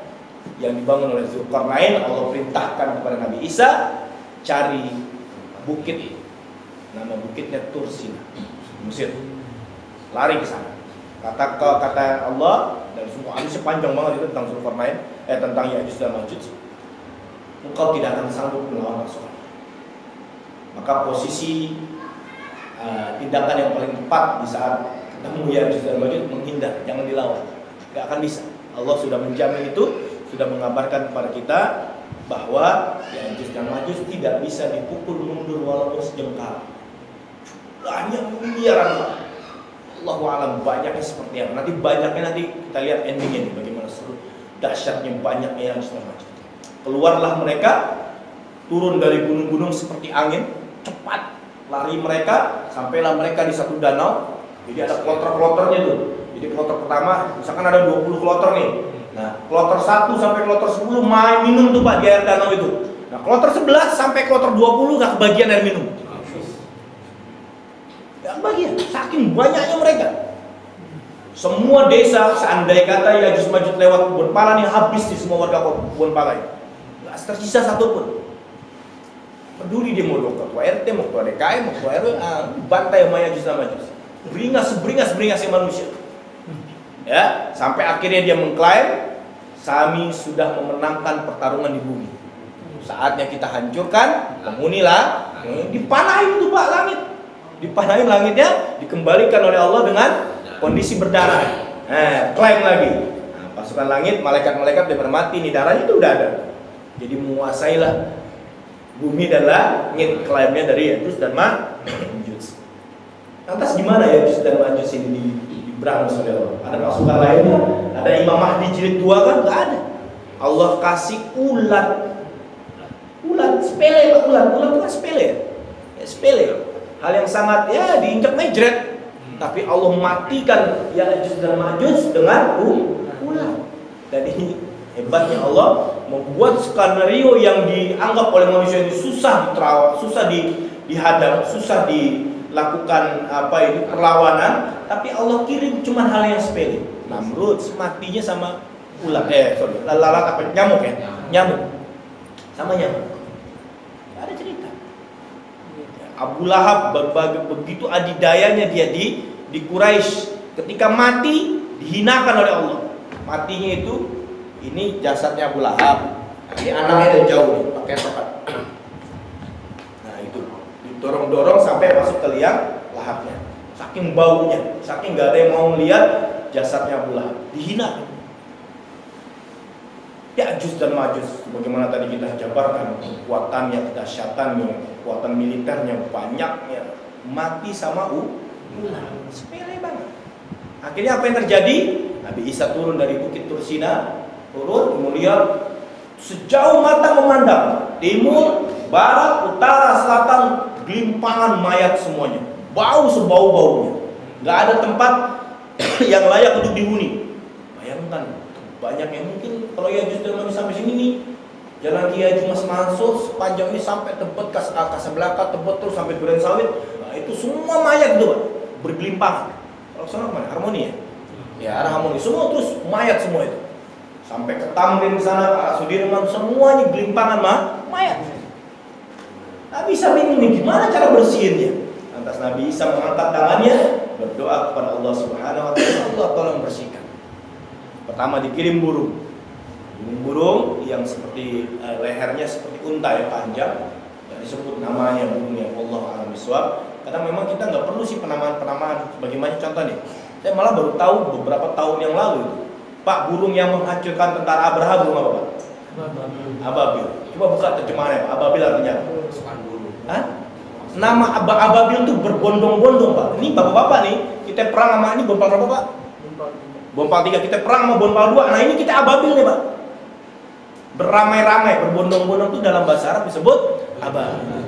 [SPEAKER 2] yang dibangun oleh Zulkarnain. Allah perintahkan kepada Nabi Isa, cari bukit, nama bukitnya Tursina, Mesir. Lari ke sana. Kata Allah, dan semua hadis panjang banget itu tentang Zulkarnain, tentang Ya'juj dan Ma'juj. Engkau tidak akan sanggup melawan pasukan. Maka posisi tindakan yang paling tepat di saat ketemu Ya'juj dan Ma'juj menghindar, jangan dilawan. Gak akan bisa. Allah sudah menjamin itu, sudah mengabarkan kepada kita bahwa Ya'juj dan Ma'juj tidak bisa dipukul mundur walaupun sejengkal. Banyak miliaran. Allahu a'lam banyaknya seperti apa. Nanti kita lihat endingnya nih, bagaimana seru dahsyatnya banyaknya Ya'juj dan Ma'juj. Keluarlah mereka, turun dari gunung-gunung seperti angin, cepat lari mereka, sampailah mereka di satu danau. Jadi ada kloter-kloternya tuh. Jadi kloter pertama, misalkan ada 20 kloter nih. Nah, kloter 1 sampai kloter 10 main minum tuh Pak di air danau itu. Nah, kloter 11 sampai kloter 20 gak kebagian air minum. Gak kebagian, saking banyaknya mereka. Semua desa, seandai kata Ya'juj Ma'juj lewat kebun pala nih, habis di semua warga kebun pala ini. Gak nggak tersisa satupun. Peduli dia mau ketua RT, mau ketua DKM, mau ketua RW, bantai sama Ya'juj dan Ma'juj. Beringas manusia. Ya, sampai akhirnya dia mengklaim, kami sudah memenangkan pertarungan di bumi. Saatnya kita hancurkan penghunilah, dipanahin tuh Pak langit. Dipanahin langitnya, dikembalikan oleh Allah dengan kondisi berdarah. Klaim lagi. Nah, pasukan langit, malaikat-malaikat udah mati, nih darahnya itu udah ada. Jadi menguasailah bumi dan langit, klaimnya dari Ya'juj dan Ma'juj. Lantas gimana Ya'juj dan Ma'juj ini diberangus oleh Allah? Ada pasukan lainnya? Ada Imam Mahdi jilid 2 kan? Gak ada. Allah kasih ulat. Ulat sepele Pak, ulat itu kan sepele ya, sepele. Hal yang sangat ya diinjak mejret. Tapi Allah matikan Ya'juj dan Ma'juj dengan ulat. Dan ini hebatnya Allah membuat skenario yang dianggap oleh manusia ini susah diterawat, susah dihadang, susah dilakukan perlawanan, tapi Allah kirim cuma hal yang sepele. Namrud matinya sama ulat, lalat nyamuk ya, nyamuk sama nyamuk. Gak ada cerita. Abu Lahab begitu adidayanya dia di Quraisy, ketika mati dihinakan oleh Allah. Matinya itu ini jasadnya Abu Lahab, ini anaknya dari jauh nih, pakai tongkat. Nah itu didorong-dorong sampai masuk ke liang lahatnya. Saking baunya, saking gak ada yang mau melihat jasadnya Abu Lahab, dihina. Ya'juj dan Ma'juj, bagaimana tadi kita jabarkan kekuatannya, kedahsyatannya, kekuatan militernya, banyaknya, mati sama ular, sepele banget. Akhirnya apa yang terjadi? Nabi Isa turun dari Bukit Tursina, kemudian sejauh mata memandang, timur, barat, utara, selatan, gelimpangan mayat semuanya, bau sebau-baunya, nggak ada tempat yang layak untuk dihuni. Bayangkan, banyak yang mungkin kalau Ya'juj dan Ma'juj sampai sini nih, jalan Kiai Mas Mansur sepanjang ini sampai Tebet, Kasablanka, Tebet terus sampai Duren Sawit, nah itu semua mayat itu bergelimpangan. Kalau sana kemana? Harmoni ya? Ya arah Harmoni, semua terus mayat semua itu. Sampai ke Tamrin sana, Pak Sudirman, semuanya gelimpangan mayat. Nabi Isa bingung nih, gimana cara bersihinnya? Lantas Nabi Isa mengangkat tangannya, berdoa kepada Allah Subhanahu wa Ta'ala, Allah tolong bersihkan. Pertama dikirim burung yang seperti lehernya seperti unta yang panjang, dan disebut namanya burungnya Allah a'lam bishawab. Karena memang kita nggak perlu sih penamaan. Bagaimana contohnya? Saya malah baru tahu beberapa tahun yang lalu itu, Pak, burung yang menghancurkan tentara Abraha burung apa Pak? Ababil. Coba buka terjemahannya Pak. Ababil artinya apa? Hah? Nama Ababil itu berbondong-bondong Pak. Ini bapak-bapak nih, kita perang sama ini Bonpal berapa Pak? Bonpal 3, kita perang sama Bonpal 2. Nah ini kita Ababil nih Pak. Beramai-ramai, berbondong-bondong itu dalam bahasa Arab disebut Ababil.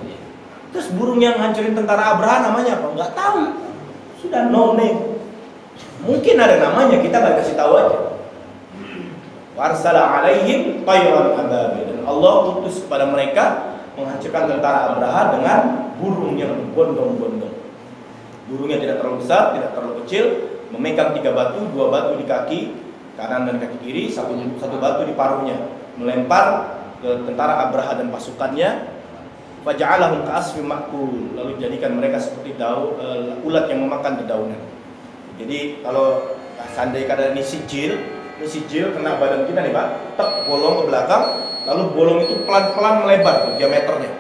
[SPEAKER 2] Terus burung yang hancurin tentara Abraha namanya apa? Nggak tahu. Sudah no name. Mungkin ada namanya, kita nggak kasih tahu aja. Warsala alaihim tayran ababil. Dan Allah utus kepada mereka menghancurkan tentara Abraha dengan burung yang berbondong-bondong. Burungnya tidak terlalu besar, tidak terlalu kecil, memegang 3 batu, 2 batu di kaki kanan dan kaki kiri, satu batu di paruhnya, melempar ke tentara Abraha dan pasukannya. Faja'alahum ka'asfin ma'kul, lalu jadikan mereka seperti ulat yang memakan dedaunan. Jadi kalau seandainya kata ini sijil kena badan kita nih Pak, tek bolong ke belakang, lalu bolong itu pelan-pelan melebar tuh diameternya.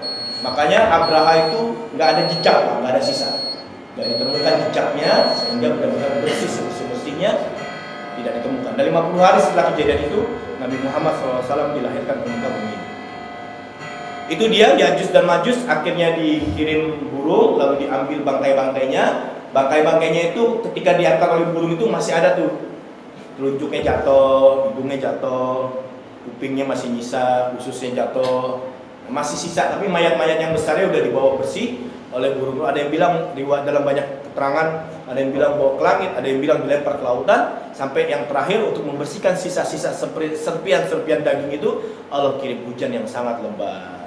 [SPEAKER 2] Makanya Abraha itu nggak ada jejak, nggak ada sisa, nggak ditemukan jejaknya, sehingga benar-benar bersih semestinya tidak ditemukan. Dan 50 hari setelah kejadian itu, Nabi Muhammad SAW dilahirkan ke muka bumi. Itu dia Ya'juj dan Ma'juj, akhirnya dikirim burung, lalu diambil bangkai-bangkainya. Bangkai-bangkainya itu ketika diangkat oleh burung itu masih ada tuh, telunjuknya jatuh, hidungnya jatuh, kupingnya masih nyisa, ususnya jatuh, masih sisa. Tapi mayat-mayat yang besarnya udah dibawa bersih oleh burung. Ada yang bilang dalam banyak keterangan, ada yang bilang bawa ke langit, ada yang bilang dilempar ke lautan, sampai yang terakhir untuk membersihkan sisa-sisa serpian-serpian daging itu, Allah kirim hujan yang sangat lebat.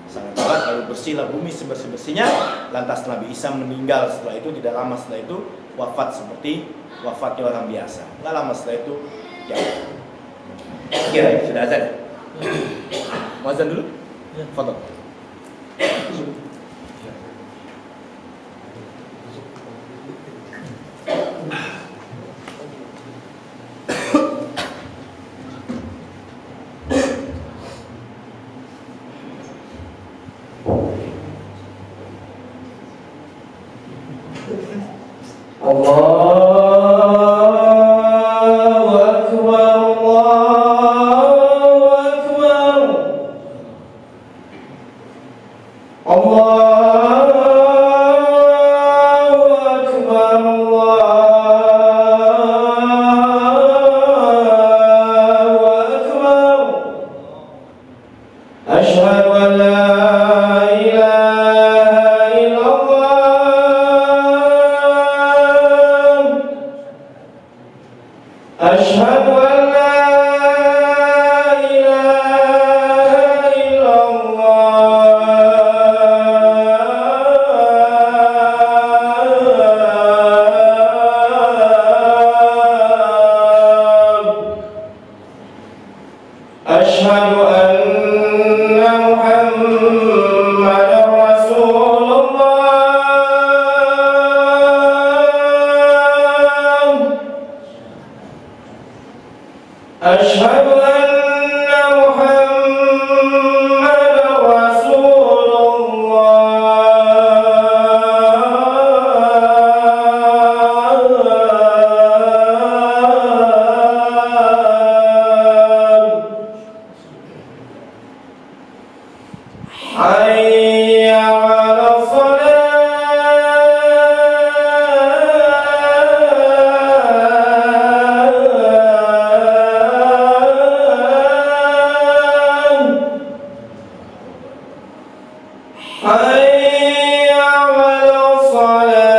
[SPEAKER 2] Sangat berat, lalu bersihlah bumi sebersih-bersihnya. Lantas Nabi Isa meninggal setelah itu, tidak lama setelah itu wafat seperti wafatnya orang biasa. Nggak lama setelah itu ya. Kira sudah ada. Muazzan dulu? Fadhal.
[SPEAKER 3] Allahu Akbar, Allahu Akbar. Allahu Akbar, Allahu Akbar. Asyhadu an la ilaha illallah. Asyhadu an la ilaha illallah. Asyhadu anna Muhammadar Rasulullah. Asyhadu anna Muhammadar Rasulullah. Hayya 'ala shalah. Hayya 'ala shalah.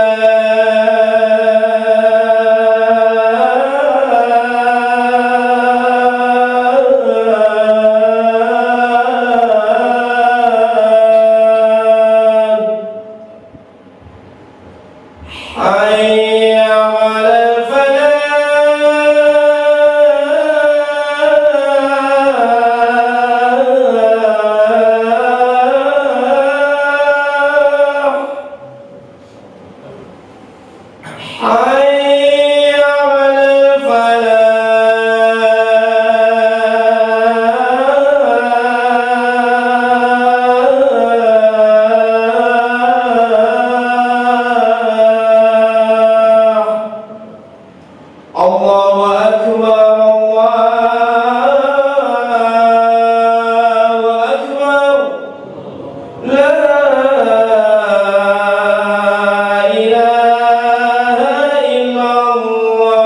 [SPEAKER 3] Hayya 'alal falah. Hayya 'alal falah. Allahu Akbar, Allahu Akbar. La ilaha illallah.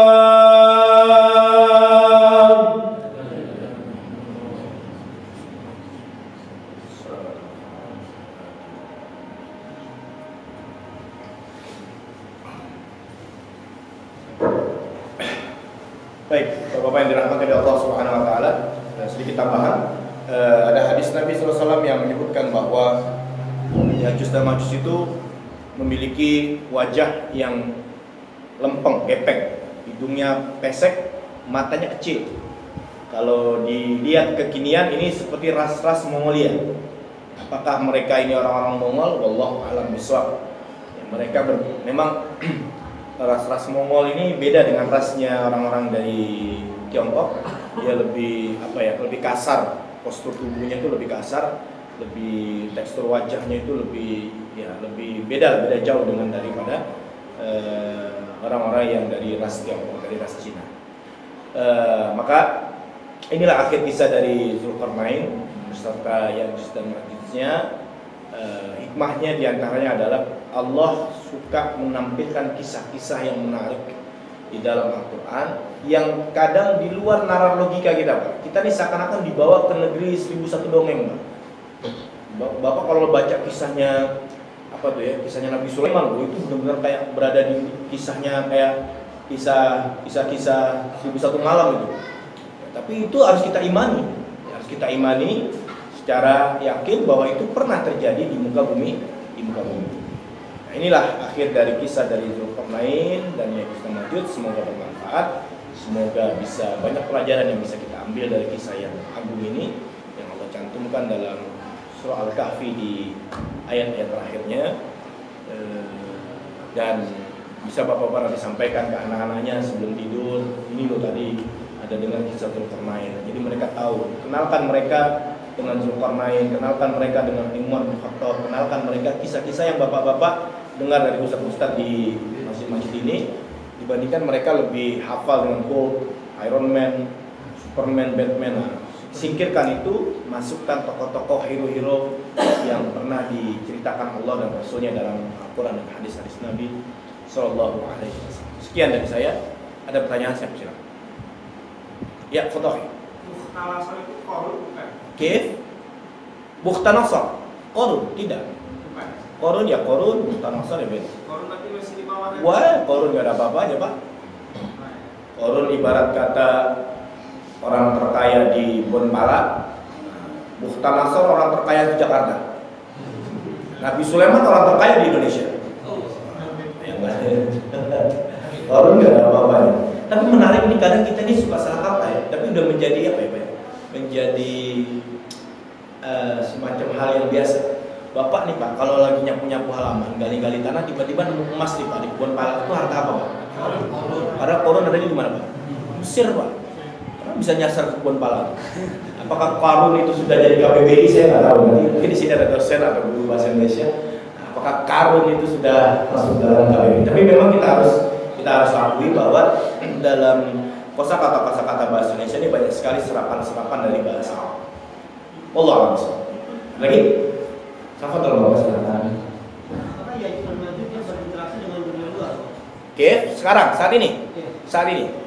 [SPEAKER 2] Baik, Bapak yang dirahmati oleh Allah Subhanahu wa taala, sedikit tambahan. Ada hadis Nabi SAW yang menyebutkan bahwa Ya'juj dan Ma'juj itu memiliki wajah yang lempeng, gepeng, hidungnya pesek, matanya kecil. Kalau dilihat kekinian ini seperti ras-ras Mongolia. Apakah mereka ini orang-orang Mongol? Wallahu a'lam bishawab. Ya, mereka memang ras-ras Mongol ini beda dengan rasnya orang-orang dari Tiongkok. Dia lebih lebih kasar, postur tubuhnya itu lebih kasar, lebih tekstur wajahnya itu lebih beda jauh dengan daripada orang-orang yang dari ras Tiongkok, dari ras Cina. Maka inilah akhir kisah dari Zulkarnain beserta Ya'juj dan Ma'jujnya. Hikmahnya diantaranya adalah Allah suka menampilkan kisah-kisah yang menarik di dalam Al-Quran yang kadang di luar nalar logika kita, Pak. Kita nih seakan-akan dibawa ke negeri 1001 dongeng, Pak. Bapak kalau baca kisahnya kisahnya Nabi Sulaiman, itu benar-benar kayak berada di kisahnya, kayak kisah-kisah 1001 malam itu. Tapi itu harus kita imani secara yakin bahwa itu pernah terjadi di muka bumi. Nah, inilah akhir dari kisah dari Zulkarnain dan Ya'juj dan Ma'juj. Semoga bermanfaat, semoga bisa banyak pelajaran yang bisa kita ambil dari kisah yang agung ini yang Allah cantumkan ditemukan dalam surah Al-Kahfi di ayat-ayat terakhirnya. Dan bisa bapak-bapak disampaikan ke anak-anaknya sebelum tidur, ini loh tadi ada dengan kisah Zulkarnain. Jadi mereka tahu, kenalkan mereka dengan Zulkarnain, kenalkan mereka dengan Umar bin Khattab, kenalkan mereka kisah-kisah yang bapak-bapak dengar dari ustaz-ustaz di masjid-masjid ini, dibandingkan mereka lebih hafal dengan Hulk, Iron Man, Superman, Batman. Nah, singkirkan itu, masukkan tokoh-tokoh hero-hero yang pernah diceritakan Allah dan Rasulnya dalam Al-Quran dan hadis-hadis Nabi Sallallahu Alaihi Wasallam. Sekian dari saya. Ada pertanyaan, siapa silakan. Ya, Fadhahi.
[SPEAKER 4] Mukhtalasar itu Qarun bukan?
[SPEAKER 2] Kif? Bukhtanasar. Qarun tidak.
[SPEAKER 4] Bukan.
[SPEAKER 2] Qarun ya Qarun, Bukhtanasar ya beda.
[SPEAKER 4] Qarun nanti masih di bawah.
[SPEAKER 2] Wah, Qarun gak ada apa-apanya, Pak. Qarun ibarat kata orang terkaya di Bonpala, Bukhtanasar orang terkaya di Jakarta. Nabi Sulaiman orang terkaya di Indonesia. Qarun gak ada apa-apanya. Tapi menarik ini, kadang kita ini suka salah kata ya, tapi udah menjadi apa ya Pak? Menjadi semacam hal yang biasa. Bapak nih Pak, kalau lagi nyapu-nyapu halaman, gali-gali tanah, tiba-tiba nemu emas nih Pak di kebun pala, itu harta apa Pak? Karena Qarun adanya di mana Pak? Mesir Pak. Karena bisa nyasar ke kebun pala. Apakah Qarun itu sudah jadi KBBI? Saya nggak tahu. Nanti mungkin di sini ada dosen atau guru bahasa Indonesia. Apakah Qarun itu sudah masuk dalam KBBI? Tapi memang kita harus akui bahwa dalam kosakata bahasa Indonesia ini banyak sekali serapan-serapan dari bahasa Arab. Allah a'lam. Lagi? Siapa dalam bahasa Arab? Oke, sekarang saat ini,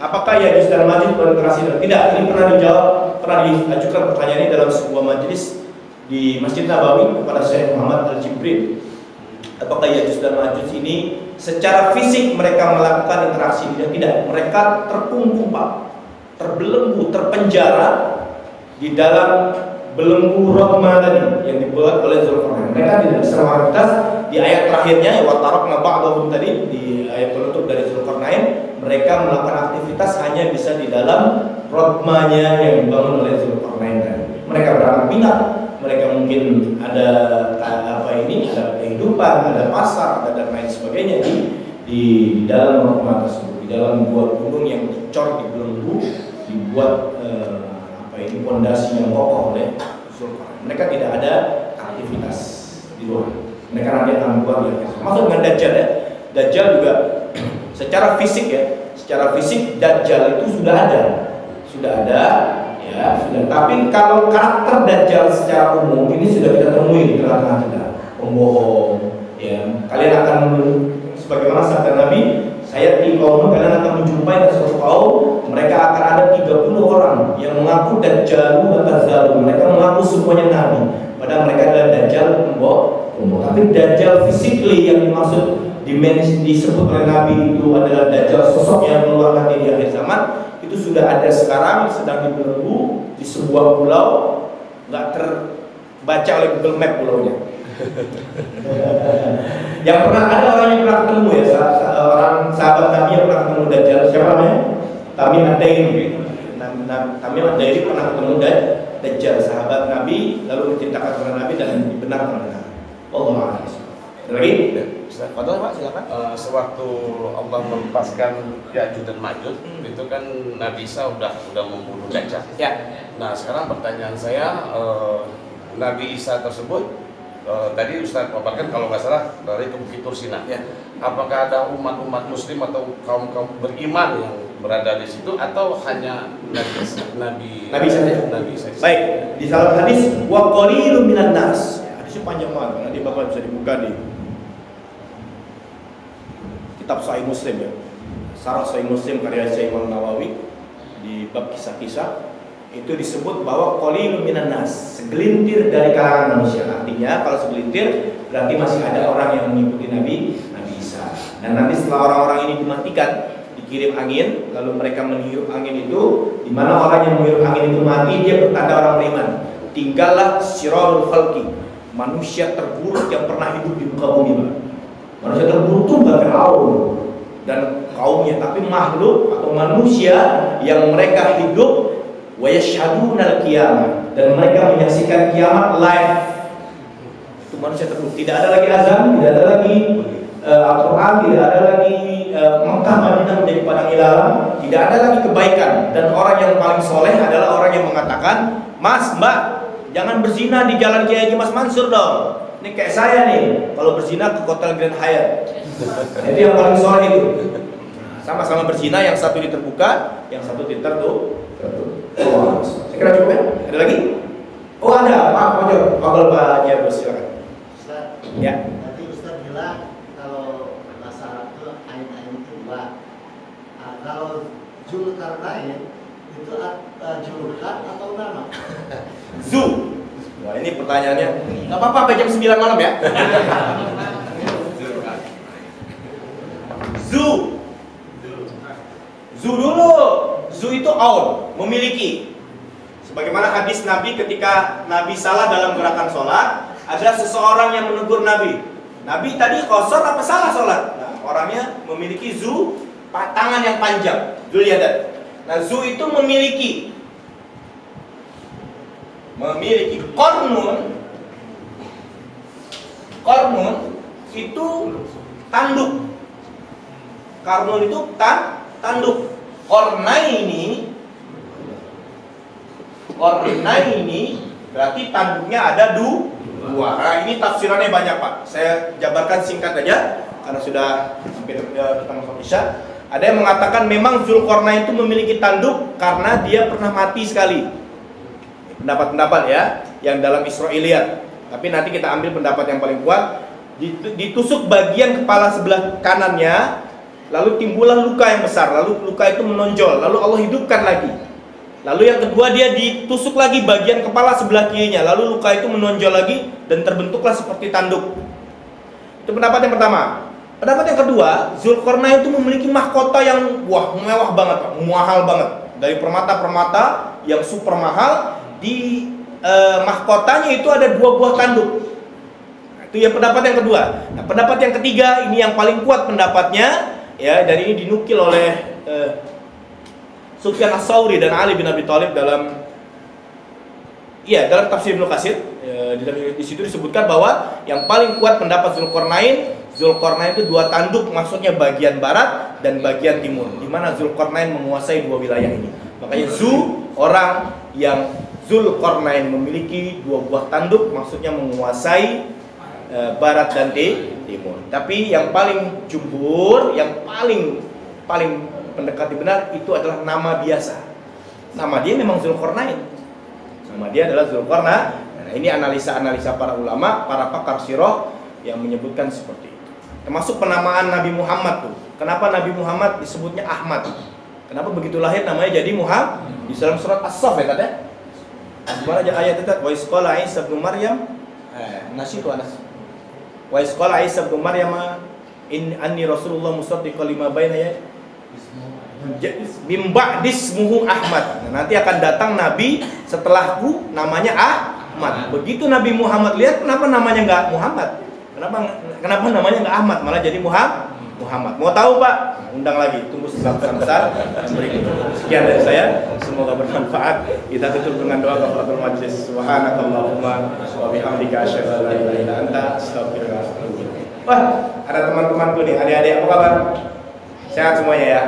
[SPEAKER 2] apakah Ya'juj dan Ma'juj berinteraksi? Tidak. Ini pernah diajukan pertanyaan ini dalam sebuah majelis di Masjid Nabawi kepada Syekh Muhammad Al-Jibril. Apakah Ya'juj dan Ma'juj ini secara fisik mereka melakukan interaksi? Tidak. Mereka terkungkung Pak, terbelenggu, terpenjara di dalam belenggu Rahman tadi yang dibuat oleh Zulkarnain. Mereka tidak bisa beraktivitas. Di ayat terakhirnya ya watarokna ba'dahum tadi, di ayat penutup dari Zulkarnain, mereka melakukan aktivitas hanya bisa di dalam Rahmanya yang dibangun oleh Zulkarnain tadi. Mereka berangkat pindah, mereka mungkin ada ada kehidupan, ada pasar, ada dan lain sebagainya di dalam Rahmah tersebut, di dalam gua gunung yang dicor, dibelenggu, dibuat pondasi yang kokoh oleh Zulkarnain. Mereka tidak ada aktivitas di luar. Mereka nanti akan keluar dari itu. Maksud dengan Dajjal ya, Dajjal juga secara fisik Dajjal itu sudah ada, ya sudah. Tapi kalau karakter Dajjal secara umum ini sudah kita temui di tengah-tengah kita, pembohong. Ya, kalian akan sebagaimana sabda Nabi, saya di kaum kalian akan menjumpai suatu kaum, mereka akan ada 30 orang yang mengaku Dajjal dan Kadzdzab. Mereka mengaku semuanya nabi, padahal mereka adalah Dajjal pembohong. Tapi Dajjal physically yang dimaksud disebut oleh Nabi itu adalah Dajjal sosok yang keluar nanti di akhir zaman, itu sudah ada sekarang, sedang dibelenggu di sebuah pulau, nggak terbaca oleh Google Map pulaunya. Yang pernah ada orang yang pernah ketemu ya, orang sahabat Nabi yang pernah ketemu Dajjal, siapa namanya? Tamim Ad-Dairi. Tamim Ad-Dairi pernah ketemu Dajjal, sahabat Nabi, lalu menceritakan kepada Nabi dan dibenarkan oleh Nabi. Allah a'lam. Lagi? Fadhil Pak, silakan.
[SPEAKER 5] Sewaktu Allah melepaskan Ya'juj dan Ma'juj, itu kan Nabi Isa udah membunuh Dajjal.
[SPEAKER 2] Ya.
[SPEAKER 5] Nah, sekarang pertanyaan saya, Nabi Isa tersebut tadi Ustaz paparkan kalau nggak salah dari ke Bukit Tursina.
[SPEAKER 2] Ya.
[SPEAKER 5] Apakah ada umat-umat Muslim atau kaum beriman yang berada di situ atau hanya Nabi
[SPEAKER 2] saja?
[SPEAKER 5] Nabi saja.
[SPEAKER 2] Baik, di dalam hadis wa qalilun minan nas. Hadisnya panjang banget, nanti Bapak bisa dibuka di kitab Sahih Muslim ya. Sarah Sahih Muslim karya Syekh Imam Nawawi di bab kisah-kisah itu disebut bahwa qalilun minan nas, segelintir dari kalangan manusia. Artinya kalau segelintir berarti masih ada orang yang mengikuti Nabi Isa. Dan nanti setelah orang-orang ini dimatikan, dikirim angin, lalu mereka menghirup angin itu, di mana orang yang menghirup angin itu mati, dia bertanda orang beriman. Tinggallah syirarul khalqi, manusia terburuk yang pernah hidup di muka bumi. Manusia terburuk itu bukan Firaun dan kaumnya, tapi makhluk atau manusia yang mereka hidup wa yashhaduna al-qiyamah, dan mereka menyaksikan kiamat live. Itu manusia terburuk. Tidak ada lagi azan, tidak ada lagi Al-Quran, tidak ada lagi Mekah Madinah menjadi padang ilalang, tidak ada lagi kebaikan. Dan orang yang paling soleh adalah orang yang mengatakan, Mas, Mbak, jangan berzina di Jalan Kiai Haji Mas Mansur dong. Ini kayak saya nih, kalau berzina ke Hotel Grand Hyatt. Itu yang paling soleh itu. Sama-sama berzina, yang satu di terbuka, yang satu di tertutup. Oh, saya kira cukup ya? Ada lagi? Oh ada, maaf Pak Kabel Pak Jabos, silakan.
[SPEAKER 6] Ustaz,
[SPEAKER 2] Ya.
[SPEAKER 6] tadi Ustaz bilang kalau bahasa Arab itu ain-ain itu dua. Kalau Zulkarnain itu julukan atau nama?
[SPEAKER 2] Zu. Wah ini pertanyaannya. Gak apa-apa sampai jam 9 malam ya. Zu. Zu dulu. Zu itu aul, memiliki. Sebagaimana hadis Nabi ketika Nabi salah dalam gerakan sholat, ada seseorang yang menegur Nabi. Nabi tadi qasar apa salah sholat? Nah, orangnya memiliki zu, tangan yang panjang, zul yadan. Nah, zu itu memiliki qarnun. Qarnun itu tanduk. Qarnun itu tanduk. Qarnaini berarti tanduknya ada dua. Nah, ini tafsirannya banyak Pak. Saya jabarkan singkat aja karena sudah hampir kita masuk Isya. Ada yang mengatakan memang Zulkarnain itu memiliki tanduk karena dia pernah mati sekali. Pendapat-pendapat ya yang dalam Israiliyat. Tapi nanti kita ambil pendapat yang paling kuat. Ditusuk bagian kepala sebelah kanannya, lalu timbullah luka yang besar, lalu luka itu menonjol, lalu Allah hidupkan lagi. Lalu yang kedua dia ditusuk lagi bagian kepala sebelah kirinya, lalu luka itu menonjol lagi dan terbentuklah seperti tanduk. Itu pendapat yang pertama. Pendapat yang kedua, Zulkarnain itu memiliki mahkota yang mewah banget, Pak, mahal banget. Dari permata-permata yang super mahal, di mahkotanya itu ada 2 buah tanduk. Nah, itu ya pendapat yang kedua. Nah, pendapat yang ketiga ini yang paling kuat pendapatnya, ya, dan ini dinukil oleh Sufyan Ats-Tsauri dan Ali bin Abi Thalib dalam tafsir Ibnu Katsir. Di situ disebutkan bahwa yang paling kuat pendapat Zulkarnain itu 2 tanduk, maksudnya bagian barat dan bagian timur, di mana Zulkarnain menguasai 2 wilayah ini. Makanya orang yang Zulkarnain memiliki 2 buah tanduk, maksudnya menguasai barat dan timur. Tapi yang paling jumhur, yang paling mendekati benar itu adalah nama biasa. Nama dia memang Zulkarnain. Nama dia adalah Zulkarnain. Nah, ini analisa-analisa para ulama, para pakar sirah yang menyebutkan seperti itu. Termasuk penamaan Nabi Muhammad tuh. Kenapa Nabi Muhammad disebutnya Ahmad? Kenapa begitu lahir namanya jadi Muhammad? Di dalam surat As-Saff ya tadi. Gimana aja ayat itu? Wa isqala Isa bin Maryam. Nasitu Anas. Wa isqala Isa bin Maryam anni Rasulullah musaddiqan lima baina ya. Bimba dismuhu Ahmad. Nah, nanti akan datang Nabi setelahku namanya Ahmad. Begitu Nabi Muhammad lihat, kenapa namanya nggak Muhammad? Kenapa namanya nggak Ahmad, malah jadi Muhammad? Mau tahu Pak? Undang lagi. Tunggu sesuatu besar yang berikut. Sekian dari saya. Semoga bermanfaat. Kita tutup dengan doa kafaratul majlis. Subhanakallahumma wa bihamdika asyhadu an la ilaha illa anta astaghfiruka wa atubu ilaik. Wah, ada teman-temanku nih, adik-adik apa kabar? Sehat semuanya ya.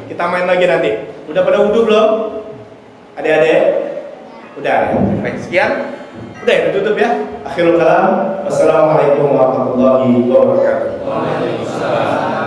[SPEAKER 2] Kita main lagi nanti. Udah pada wudhu belum? Adik-adik? Udah. Baik, sekian. Udah, tutup ya. Akhirul kalam. Wassalamualaikum warahmatullahi wabarakatuh.
[SPEAKER 3] Waalaikumsalam.